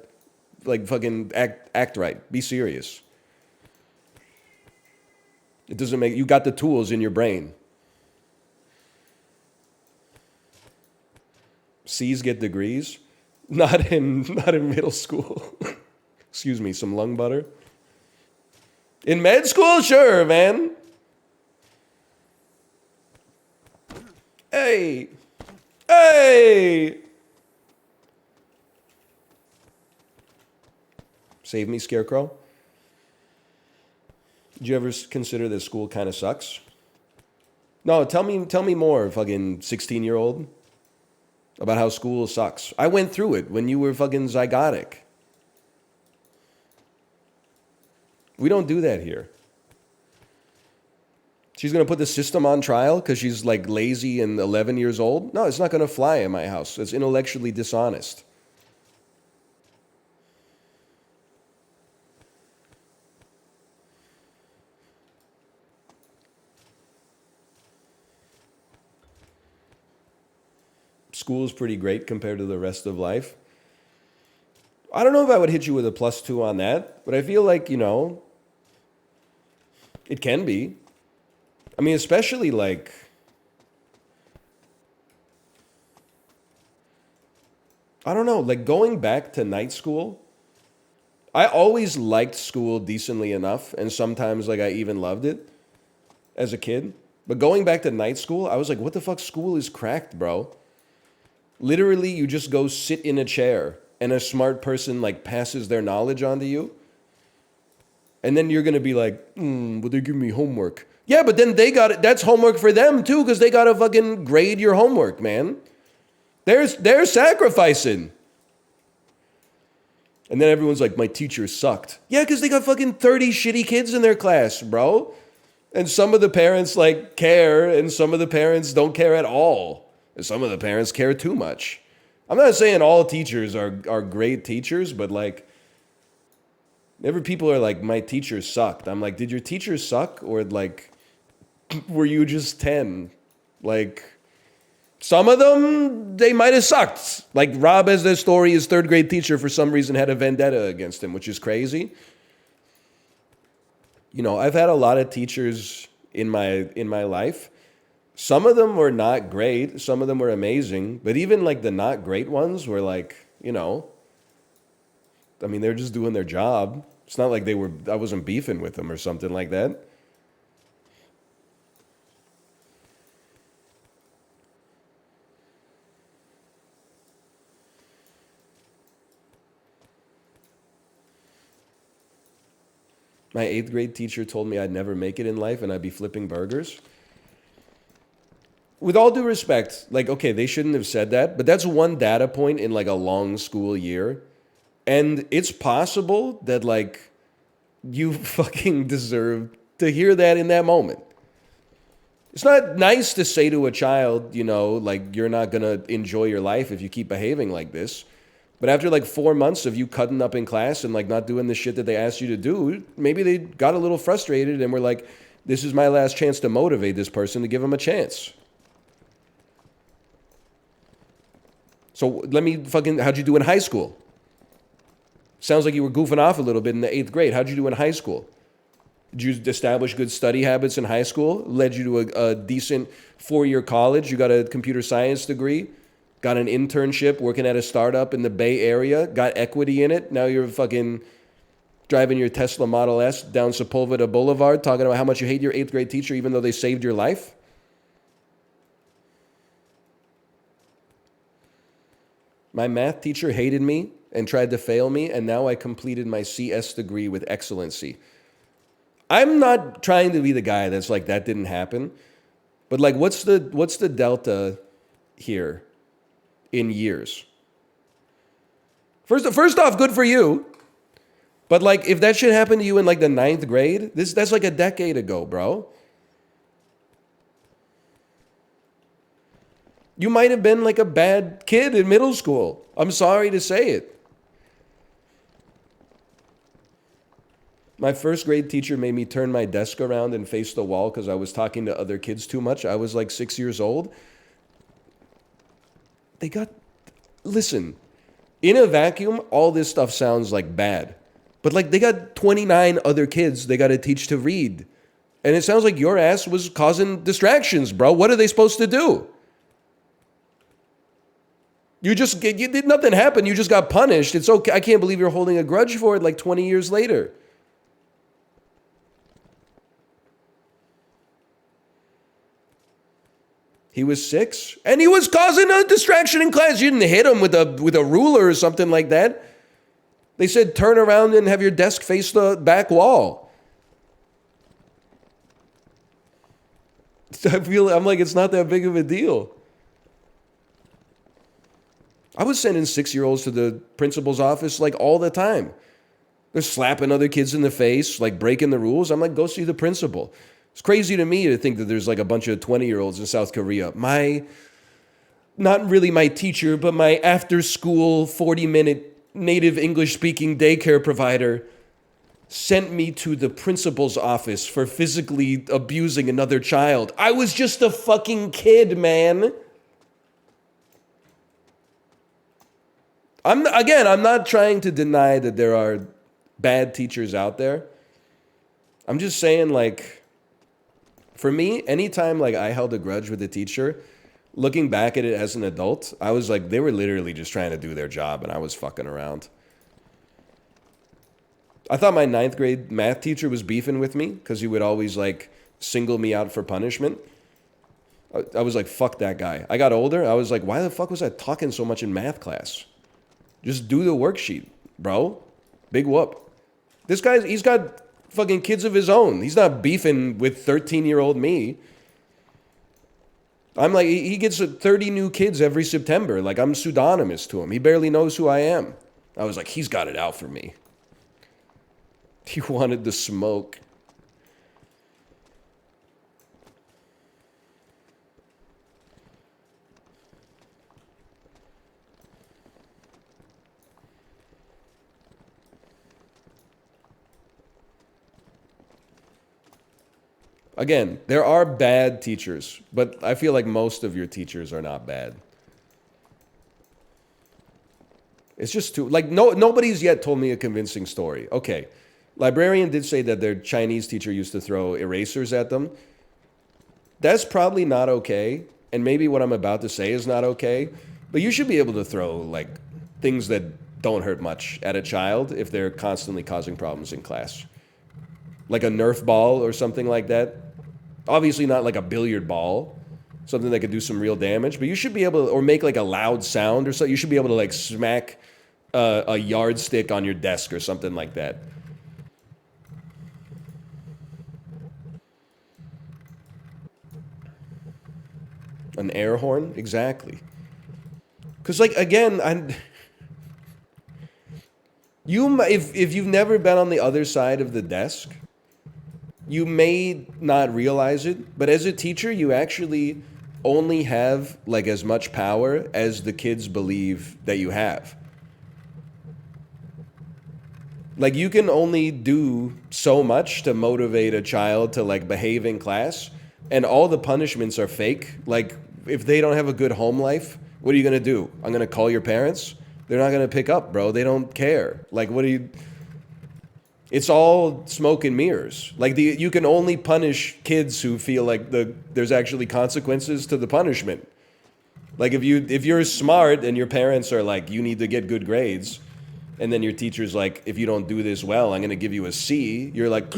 like, fucking act right. Be serious. It doesn't make... You got the tools in your brain. C's get degrees. Not in middle school. Excuse me, some lung butter. In med school, sure, man. Hey. Hey. Save me, Scarecrow. Did you ever consider that school kind of sucks? No, tell me more, fucking 16-year-old, about how school sucks. I went through it when you were fucking zygotic. We don't do that here. She's going to put the system on trial because she's like lazy and 11 years old? No, it's not going to fly in my house. It's intellectually dishonest. School is pretty great compared to the rest of life. I don't know if I would hit you with a +2 on that, but I feel like, it can be. I mean, especially like, I don't know, like going back to night school. I always liked school decently enough, and sometimes like I even loved it as a kid. But going back to night school, I was like, what the fuck? School is cracked, bro. Literally, you just go sit in a chair and a smart person like passes their knowledge onto you. And then you're going to be like, but they give me homework. Yeah, but then they got it. That's homework for them too, because they got to fucking grade your homework, man. They're sacrificing. And then everyone's like, my teacher sucked. Yeah, because they got fucking 30 shitty kids in their class, bro. And some of the parents like care, and some of the parents don't care at all. And some of the parents care too much. I'm not saying all teachers are great teachers, but like, whenever people are like, my teacher sucked, I'm like, did your teacher suck? Or like, were you just 10? Like, some of them, they might have sucked. Like Rob has this story, his third grade teacher for some reason had a vendetta against him, which is crazy. I've had a lot of teachers in my life. Some of them were not great. Some of them were amazing. But even like the not great ones were like, I mean, they're just doing their job. It's not like I wasn't beefing with them or something like that. My 8th grade teacher told me I'd never make it in life and I'd be flipping burgers. With all due respect, like, okay, they shouldn't have said that, but that's one data point in like a long school year. And it's possible that like you fucking deserve to hear that in that moment. It's not nice to say to a child, like you're not going to enjoy your life if you keep behaving like this. But after like 4 months of you cutting up in class and like not doing the shit that they asked you to do, maybe they got a little frustrated and were like, this is my last chance to motivate this person to give them a chance. So how'd you do in high school? Sounds like you were goofing off a little bit in the 8th grade. How'd you do in high school? Did you establish good study habits in high school? Led you to a decent 4-year college? You got a computer science degree? Got an internship working at a startup in the Bay Area? Got equity in it? Now you're fucking driving your Tesla Model S down Sepulveda Boulevard talking about how much you hate your 8th grade teacher even though they saved your life? My math teacher hated me and tried to fail me, and now I completed my CS degree with excellency. I'm not trying to be the guy that's like, that didn't happen. But like, what's the delta here in years? First off, good for you. But like, if that shit happened to you in like the 9th grade, that's like a decade ago, bro. You might have been like a bad kid in middle school. I'm sorry to say it. My 1st grade teacher made me turn my desk around and face the wall because I was talking to other kids too much. I was like 6 years old. Listen, in a vacuum, all this stuff sounds like bad. But like they got 29 other kids they got to teach to read. And it sounds like your ass was causing distractions, bro. What are they supposed to do? You did nothing happen. You just got punished. It's okay. I can't believe you're holding a grudge for it like 20 years later. He was 6, and he was causing a distraction in class. You didn't hit him with a ruler or something like that. They said turn around and have your desk face the back wall. I'm like, it's not that big of a deal. I was sending 6-year-olds to the principal's office like all the time. They're slapping other kids in the face, like breaking the rules. I'm like, go see the principal. It's crazy to me to think that there's like a bunch of 20-year-olds in South Korea. Not really my teacher, but my after-school 40-minute native English-speaking daycare provider sent me to the principal's office for physically abusing another child. I was just a fucking kid, man. I'm not trying to deny that there are bad teachers out there. I'm just saying, like, for me, anytime like I held a grudge with a teacher, looking back at it as an adult, I was like, they were literally just trying to do their job and I was fucking around. I thought my 9th grade math teacher was beefing with me because he would always like single me out for punishment. I was like, fuck that guy. I got older. I was like, why the fuck was I talking so much in math class? Just do the worksheet, bro. Big whoop. He's got fucking kids of his own. He's not beefing with 13-year-old me. I'm like, he gets 30 new kids every September. Like, I'm pseudonymous to him. He barely knows who I am. I was like, he's got it out for me. He wanted the smoke. Again, there are bad teachers, but I feel like most of your teachers are not bad. It's just too, like, nobody's yet told me a convincing story. Okay, librarian did say that their Chinese teacher used to throw erasers at them. That's probably not okay, and maybe what I'm about to say is not okay, but you should be able to throw, like, things that don't hurt much at a child if they're constantly causing problems in class. Like a Nerf ball or something like that. Obviously not like a billiard ball, something that could do some real damage, but you should be able to, or make like a loud sound or something. You should be able to like smack a yardstick on your desk or something like that. An air horn? Exactly. Because like, again, if you've never been on the other side of the desk, you may not realize it, but as a teacher, you actually only have like as much power as the kids believe that you have. Like you can only do so much to motivate a child to like behave in class, and all the punishments are fake. Like if they don't have a good home life, what are you going to do? I'm going to call your parents? They're not going to pick up, bro. They don't care. Like what do you... It's all smoke and mirrors. Like you can only punish kids who feel like there's actually consequences to the punishment. Like if you're smart and your parents are like, you need to get good grades, and then your teacher's like, if you don't do this well, I'm going to give you a C. You're like,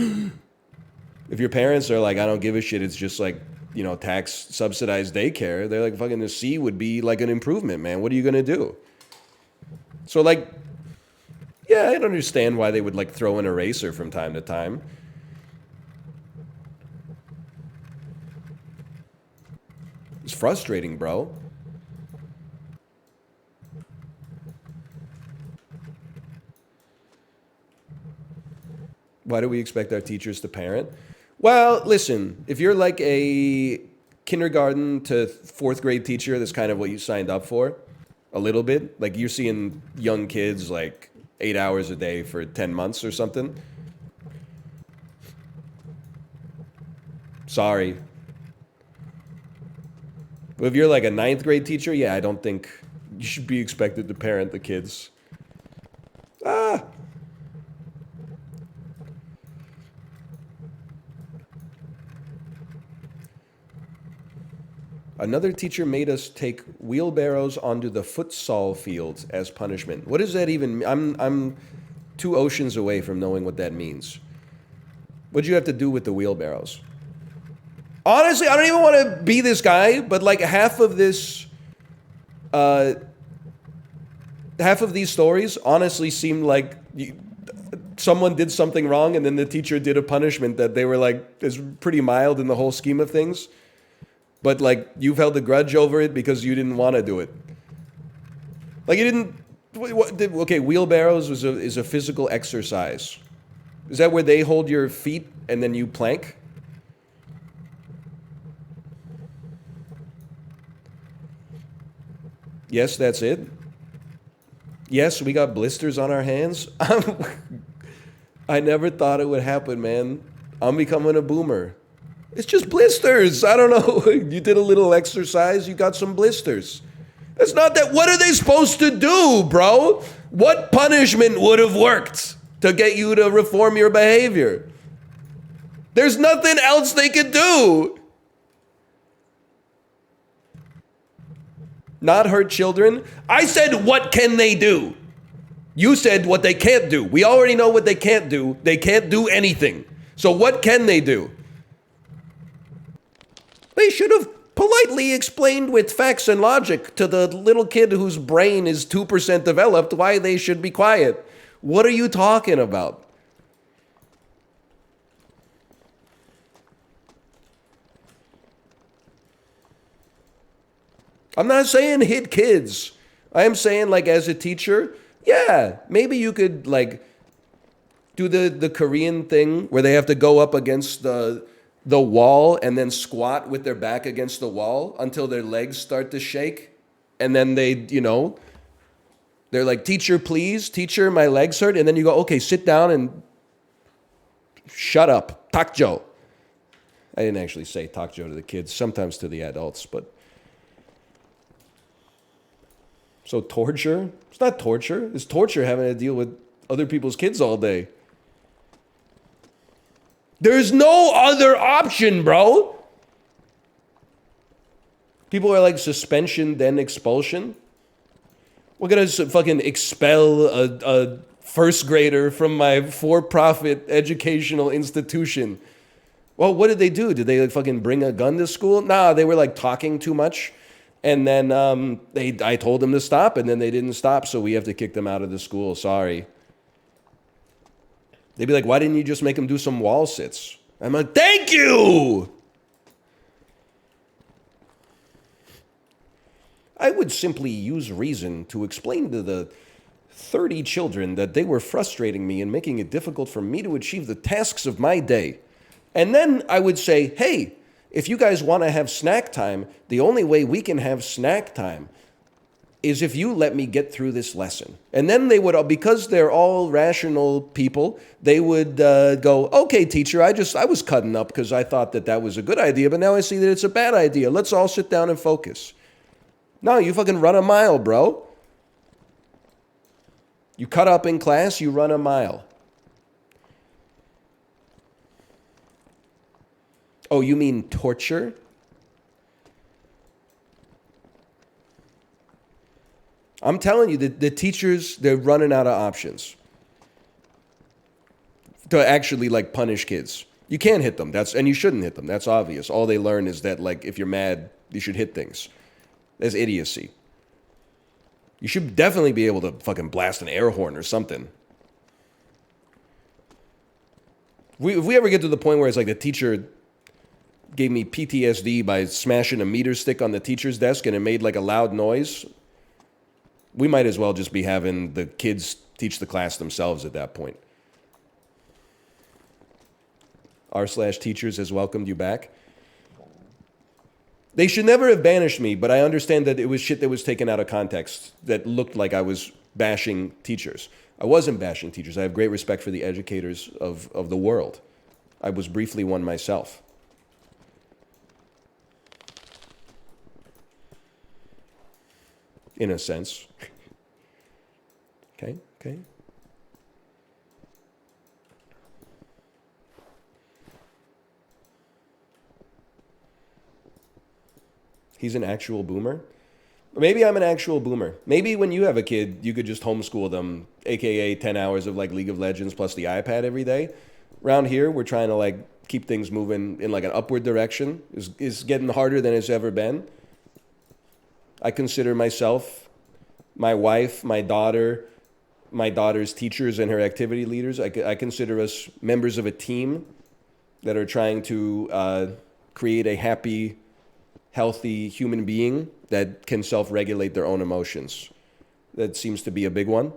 if your parents are like, I don't give a shit, it's just like, you know, tax subsidized daycare, they're like, fucking the C would be like an improvement, man. What are you going to do? So like, yeah, I don't understand why they would like throw an eraser from time to time. It's frustrating, bro. Why do we expect our teachers to parent? Well, listen, if you're like a kindergarten to 4th grade teacher, that's kind of what you signed up for. A little bit. Like you're seeing young kids like 8 hours a day for 10 months or something. Sorry. But if you're like a 9th grade teacher, yeah, I don't think you should be expected to parent the kids. Ah. A Another teacher made us take wheelbarrows onto the futsal fields as punishment. What does that even mean? I'm 2 oceans away from knowing what that means. What'd you have to do with the wheelbarrows? Honestly, I don't even want to be this guy, but like half of these stories honestly seem like someone did something wrong and then the teacher did a punishment that they were like is pretty mild in the whole scheme of things. But like you've held a grudge over it because you didn't want to do it. Like you didn't. Okay, wheelbarrows is a physical exercise. Is that where they hold your feet and then you plank? Yes, that's it. Yes, we got blisters on our hands. I never thought it would happen, man. I'm becoming a boomer. It's just blisters. I don't know. You did a little exercise, you got some blisters. That's not that. What are they supposed to do, bro? What punishment would have worked to get you to reform your behavior? There's nothing else they could do. Not hurt children. I said, what can they do? You said what they can't do. We already know what they can't do. They can't do anything. So what can they do? They should have politely explained with facts and logic to the little kid whose brain is 2% developed why they should be quiet. What are you talking about? I'm not saying hit kids. I am saying, like, as a teacher, yeah, maybe you could, like, do the Korean thing where they have to go up against the wall and then squat with their back against the wall until their legs start to shake. And then they, they're like, teacher, please, teacher, my legs hurt. And then you go, okay, sit down and shut up. Takjo. I didn't actually say takjo to the kids, sometimes to the adults, but. So torture? It's not torture. It's torture having to deal with other people's kids all day. There's no other option, bro. People are like suspension, then expulsion. We're going to fucking expel a first grader from my for-profit educational institution. Well, what did they do? Did they like fucking bring a gun to school? Nah, they were like talking too much. And then I told them to stop, and then they didn't stop, so we have to kick them out of the school. Sorry. They'd be like, why didn't you just make them do some wall sits? I'm like, thank you! I would simply use reason to explain to the 30 children that they were frustrating me and making it difficult for me to achieve the tasks of my day. And then I would say, hey, if you guys want to have snack time, the only way we can have snack time is if you let me get through this lesson. And then they would, because they're all rational people, they would go, okay, teacher, I was cutting up because I thought that was a good idea, but now I see that it's a bad idea. Let's all sit down and focus. No, you fucking run a mile, bro. You cut up in class, you run a mile. Oh, you mean torture? I'm telling you, the teachers, they're running out of options to actually like punish kids. You can't hit them. And you shouldn't hit them. That's obvious. All they learn is that like if you're mad, you should hit things. That's idiocy. You should definitely be able to fucking blast an air horn or something. If we ever get to the point where it's like the teacher gave me PTSD by smashing a meter stick on the teacher's desk and it made like a loud noise, we might as well just be having the kids teach the class themselves at that point. r/teachers has welcomed you back. They should never have banished me, but I understand that it was shit that was taken out of context that looked like I was bashing teachers. I wasn't bashing teachers. I have great respect for the educators of the world. I was briefly one myself. In a sense. Okay. He's an actual boomer. Maybe I'm an actual boomer. Maybe when you have a kid, you could just homeschool them, aka 10 hours of like League of Legends plus the iPad every day. Around here, we're trying to like keep things moving in like an upward direction. It's getting harder than it's ever been. I consider myself, my wife, my daughter's teachers and her activity leaders. I consider us members of a team that are trying to create a happy, healthy human being that can self-regulate their own emotions. That seems to be a big one.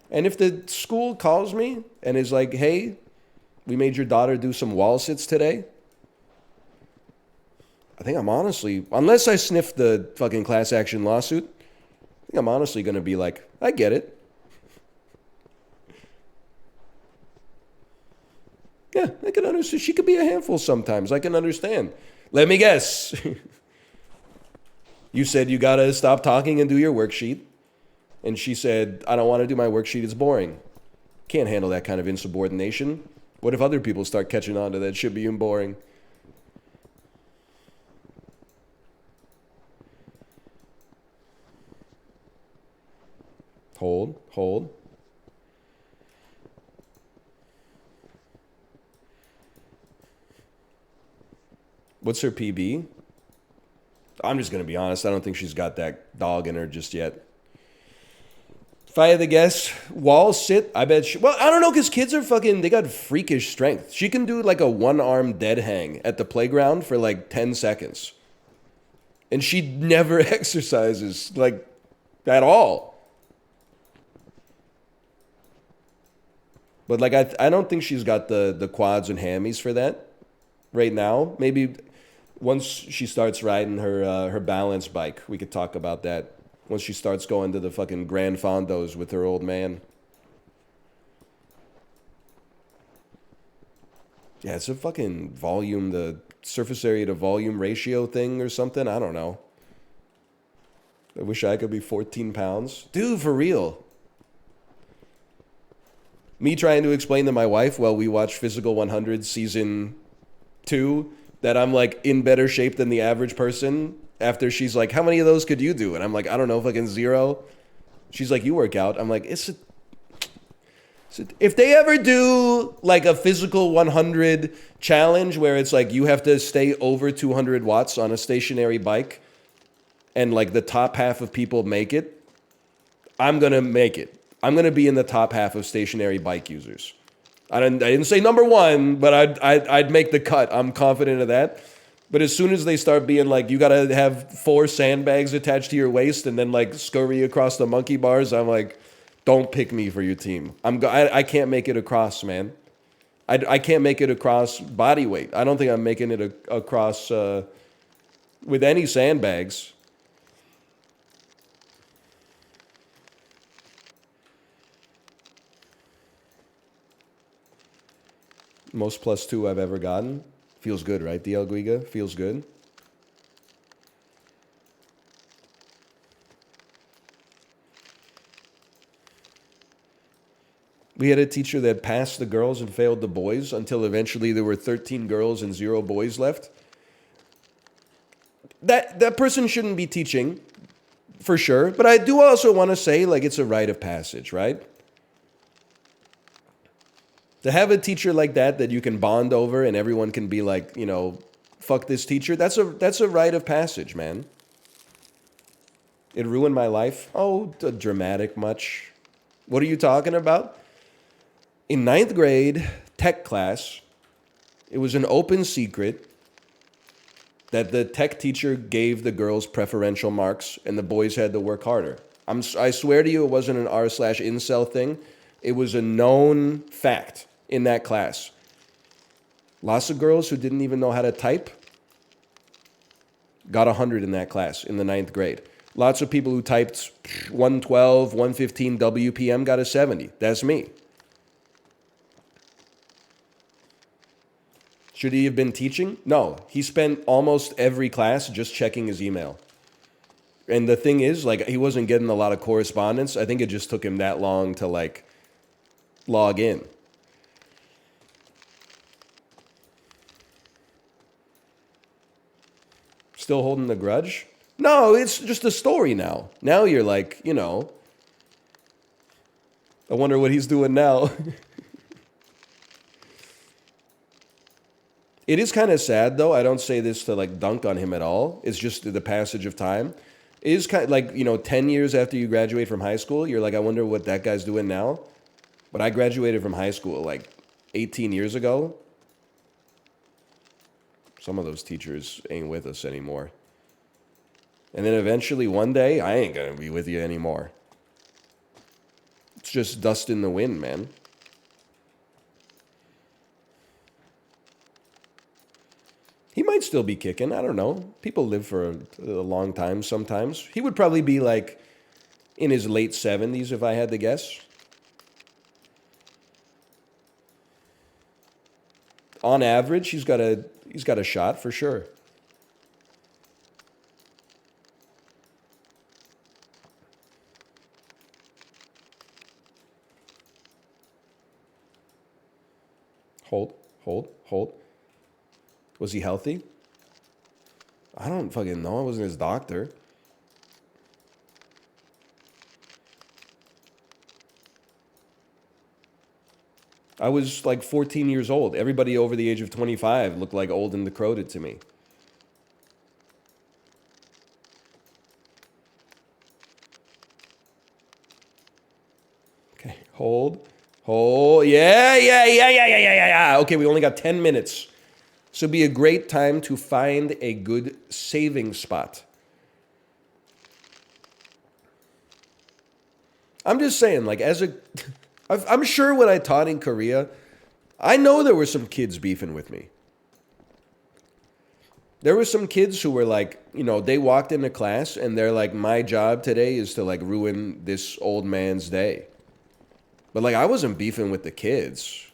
And if the school calls me and is like, hey, we made your daughter do some wall sits today, I think I'm honestly, unless I sniff the fucking class action lawsuit, I think I'm honestly going to be like, I get it. Yeah, I can understand. She could be a handful sometimes. I can understand. Let me guess. You said you got to stop talking and do your worksheet. And she said, I don't want to do my worksheet. It's boring. Can't handle that kind of insubordination. What if other people start catching on to that shit being boring? Hold. What's her PB? I'm just going to be honest. I don't think she's got that dog in her just yet. If I had to guess, wall sit, I bet well, I don't know, because kids are fucking, they got freakish strength. She can do like a one-arm dead hang at the playground for like 10 seconds. And she never exercises, like, at all. But like, I don't think she's got the quads and hammies for that right now. Maybe once she starts riding her balance bike, we could talk about that. Once she starts going to the fucking Grand Fondos with her old man. Yeah, it's a fucking volume, the surface area to volume ratio thing or something. I don't know. I wish I could be 14 pounds. Dude, for real. Me trying to explain to my wife while we watch Physical 100 season 2 that I'm like in better shape than the average person. After she's like, how many of those could you do? And I'm like, I don't know, fucking 0. She's like, you work out. I'm like, if they ever do like a Physical 100 challenge where it's like you have to stay over 200 watts on a stationary bike and like the top half of people make it, I'm going to make it. I'm going to be in the top half of stationary bike users. I didn't say number 1, but I'd make the cut. I'm confident of that. But as soon as they start being like, you got to have 4 sandbags attached to your waist and then like scurry across the monkey bars, I'm like, don't pick me for your team. I can't make it across, man. I can't make it across body weight. I don't think I'm making it across with any sandbags. Most +2 I've ever gotten. Feels good, right, DL Guiga? Feels good. We had a teacher that passed the girls and failed the boys until eventually there were 13 girls and 0 boys left. That person shouldn't be teaching, for sure. But I do also want to say, like, it's a rite of passage, right? To have a teacher like that you can bond over and everyone can be like, you know, fuck this teacher, that's a rite of passage, man. It ruined my life. Oh, dramatic much. What are you talking about? In 9th grade tech class, it was an open secret that the tech teacher gave the girls preferential marks and the boys had to work harder. I swear to you, it wasn't an r/incel thing. It was a known fact in that class. Lots of girls who didn't even know how to type got 100 in that class in the 9th grade. Lots of people who typed 112, 115 WPM got a 70. That's me. Should he have been teaching? No. He spent almost every class just checking his email. And the thing is, like, he wasn't getting a lot of correspondence. I think it just took him that long to, like, log in. Still holding the grudge? No, it's just a story now. Now you're like, I wonder what he's doing now. It is kind of sad, though. I don't say this to like dunk on him at all. It's just the passage of time. It is kind of like, 10 years after you graduate from high school, you're like, I wonder what that guy's doing now. But I graduated from high school like 18 years ago. Some of those teachers ain't with us anymore. And then eventually one day, I ain't going to be with you anymore. It's just dust in the wind, man. He might still be kicking. I don't know. People live for a long time sometimes. He would probably be like in his late 70s if I had to guess. On average, he's got a shot for sure. Hold. Was he healthy? I don't fucking know. I wasn't his doctor. I was like 14 years old. Everybody over the age of 25 looked like old and decrepit to me. Okay, hold. Yeah. Okay, we only got 10 minutes. So it'd be a great time to find a good saving spot. I'm just saying, like, I'm sure when I taught in Korea, I know there were some kids beefing with me. There were some kids who were like, they walked into class and they're like, my job today is to like ruin this old man's day. But like, I wasn't beefing with the kids.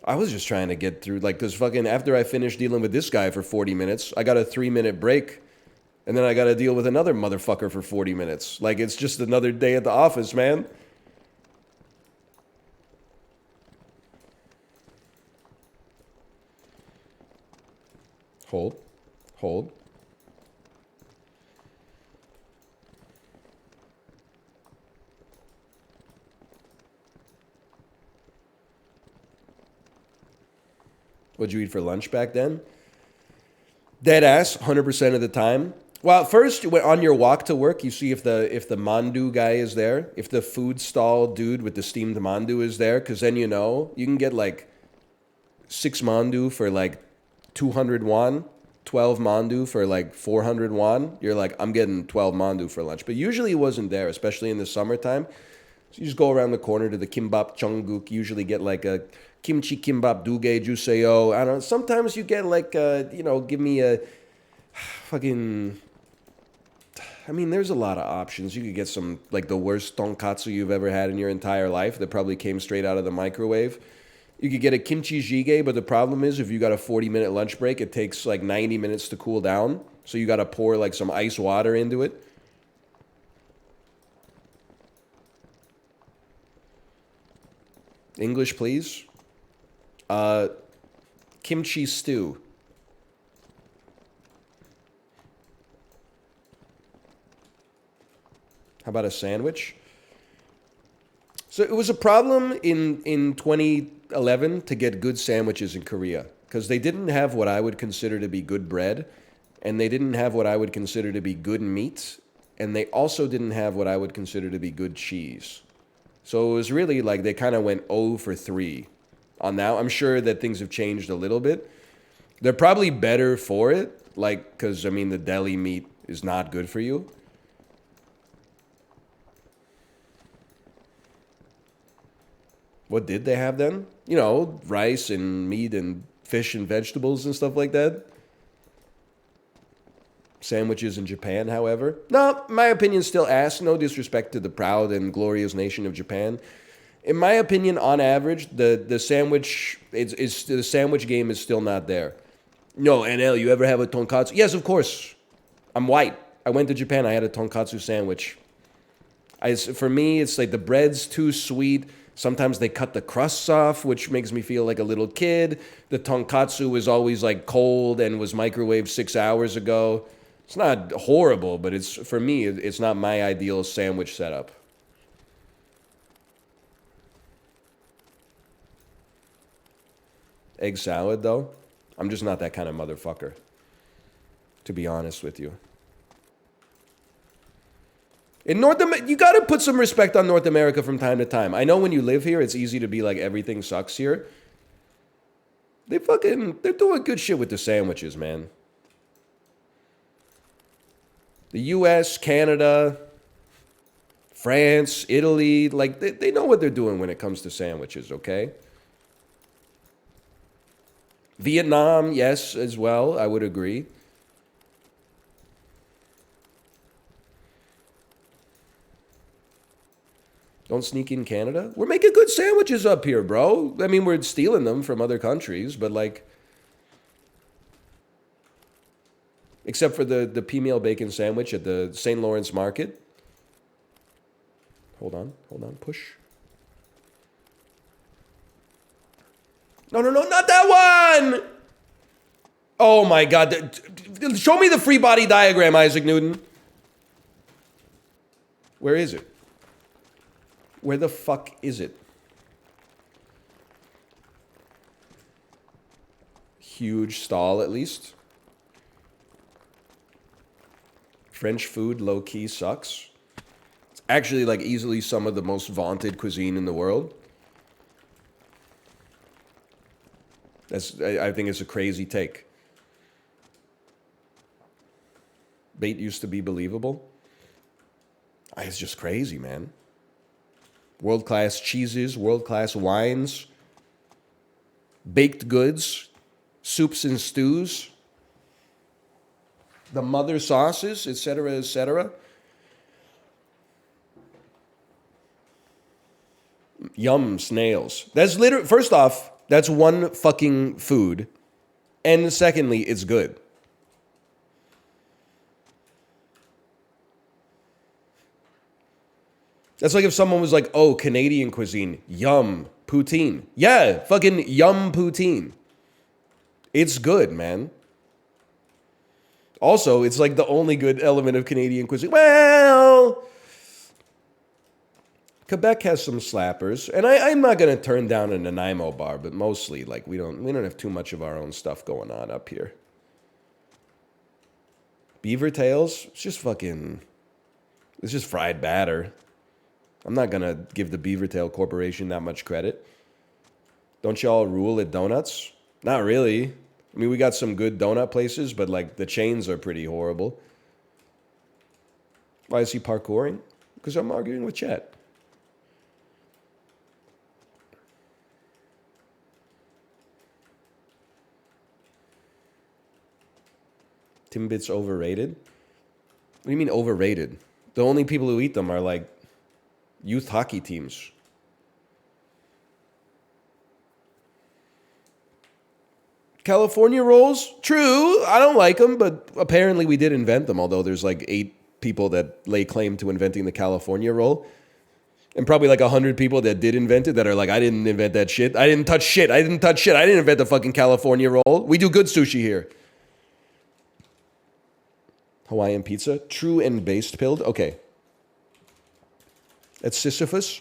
I was just trying to get through, like, because fucking after I finished dealing with this guy for 40 minutes, I got a 3-minute break. And then I got to deal with another motherfucker for 40 minutes. Like, it's just another day at the office, man. Hold. What'd you eat for lunch back then? Dead ass, 100% of the time. Well, first, on your walk to work, you see if the mandu guy is there, if the food stall dude with the steamed mandu is there, because then you can get like 6 mandu for like 200 won, 12 mandu for like 400 won. You're like, I'm getting 12 mandu for lunch. But usually it wasn't there, especially in the summertime. So you just go around the corner to the kimbap Cheongguk, usually get like a kimchi kimbap duge juseyo. I don't know. Sometimes you get like, give me a fucking... I mean, there's a lot of options. You could get some, like, the worst tonkatsu you've ever had in your entire life that probably came straight out of the microwave. You could get a kimchi jjigae, but the problem is if you got a 40-minute lunch break, it takes like 90 minutes to cool down. So you got to pour like some ice water into it. English, please. Kimchi stew. How about a sandwich? So it was a problem in 2011 to get good sandwiches in Korea because they didn't have what I would consider to be good bread, and they didn't have what I would consider to be good meat, and they also didn't have what I would consider to be good cheese. So it was really like they kind of went 0 for 3 on that. I'm sure that things have changed a little bit. They're probably better for it, like, because, I mean, the deli meat is not good for you. What did they have then? Rice and meat and fish and vegetables and stuff like that. Sandwiches in Japan, however. No, my opinion, still ass. No disrespect to the proud and glorious nation of Japan. In my opinion, on average, the sandwich the sandwich game is still not there. No, NL, you ever have a tonkatsu? Yes, of course. I'm white. I went to Japan. I had a tonkatsu sandwich. For me, it's like the bread's too sweet. Sometimes they cut the crusts off, which makes me feel like a little kid. The tonkatsu is always like cold and was microwaved 6 hours ago. It's not horrible, but it's, for me, it's not my ideal sandwich setup. Egg salad, though, I'm just not that kind of motherfucker, to be honest with you. In you got to put some respect on North America from time to time. I know when you live here, it's easy to be like, everything sucks here. They're doing good shit with the sandwiches, man. The US, Canada, France, Italy, like, they know what they're doing when it comes to sandwiches, okay? Vietnam, yes, as well, I would agree. Don't sneak in Canada. We're making good sandwiches up here, bro. I mean, we're stealing them from other countries, but like, except for the P-meal bacon sandwich at the St. Lawrence Market. Hold on, push. No, not that one! Oh my God. Show me the free body diagram, Isaac Newton. Where is it? Where the fuck is it? Huge stall, at least. French food low-key sucks. It's actually like easily some of the most vaunted cuisine in the world. I think it's a crazy take. Bait used to be believable. It's just crazy, man. World-class cheeses, world-class wines, baked goods, soups and stews, the mother sauces, etc., etc. Yum, snails. That's literally, first off, that's one fucking food. And secondly, it's good. That's like if someone was like, oh, Canadian cuisine, yum, poutine. Yeah, fucking yum poutine. It's good, man. Also, it's like the only good element of Canadian cuisine. Well, Quebec has some slappers. And I'm not going to turn down a Nanaimo bar, but mostly, like, we don't have too much of our own stuff going on up here. Beaver tails, it's just fried batter. I'm not going to give the Beavertail Corporation that much credit. Don't y'all rule at donuts? Not really. I mean, we got some good donut places, but like the chains are pretty horrible. Why is he parkouring? Because I'm arguing with chat. Timbits overrated? What do you mean overrated? The only people who eat them are like youth hockey teams. California rolls? True, I don't like them, but apparently we did invent them, although there's like 8 people that lay claim to inventing the California roll. And probably like 100 people that did invent it that are like, I didn't invent that shit. I didn't touch shit. I didn't invent the fucking California roll. We do good sushi here. Hawaiian pizza? True and based pilled? Okay. That's Sisyphus.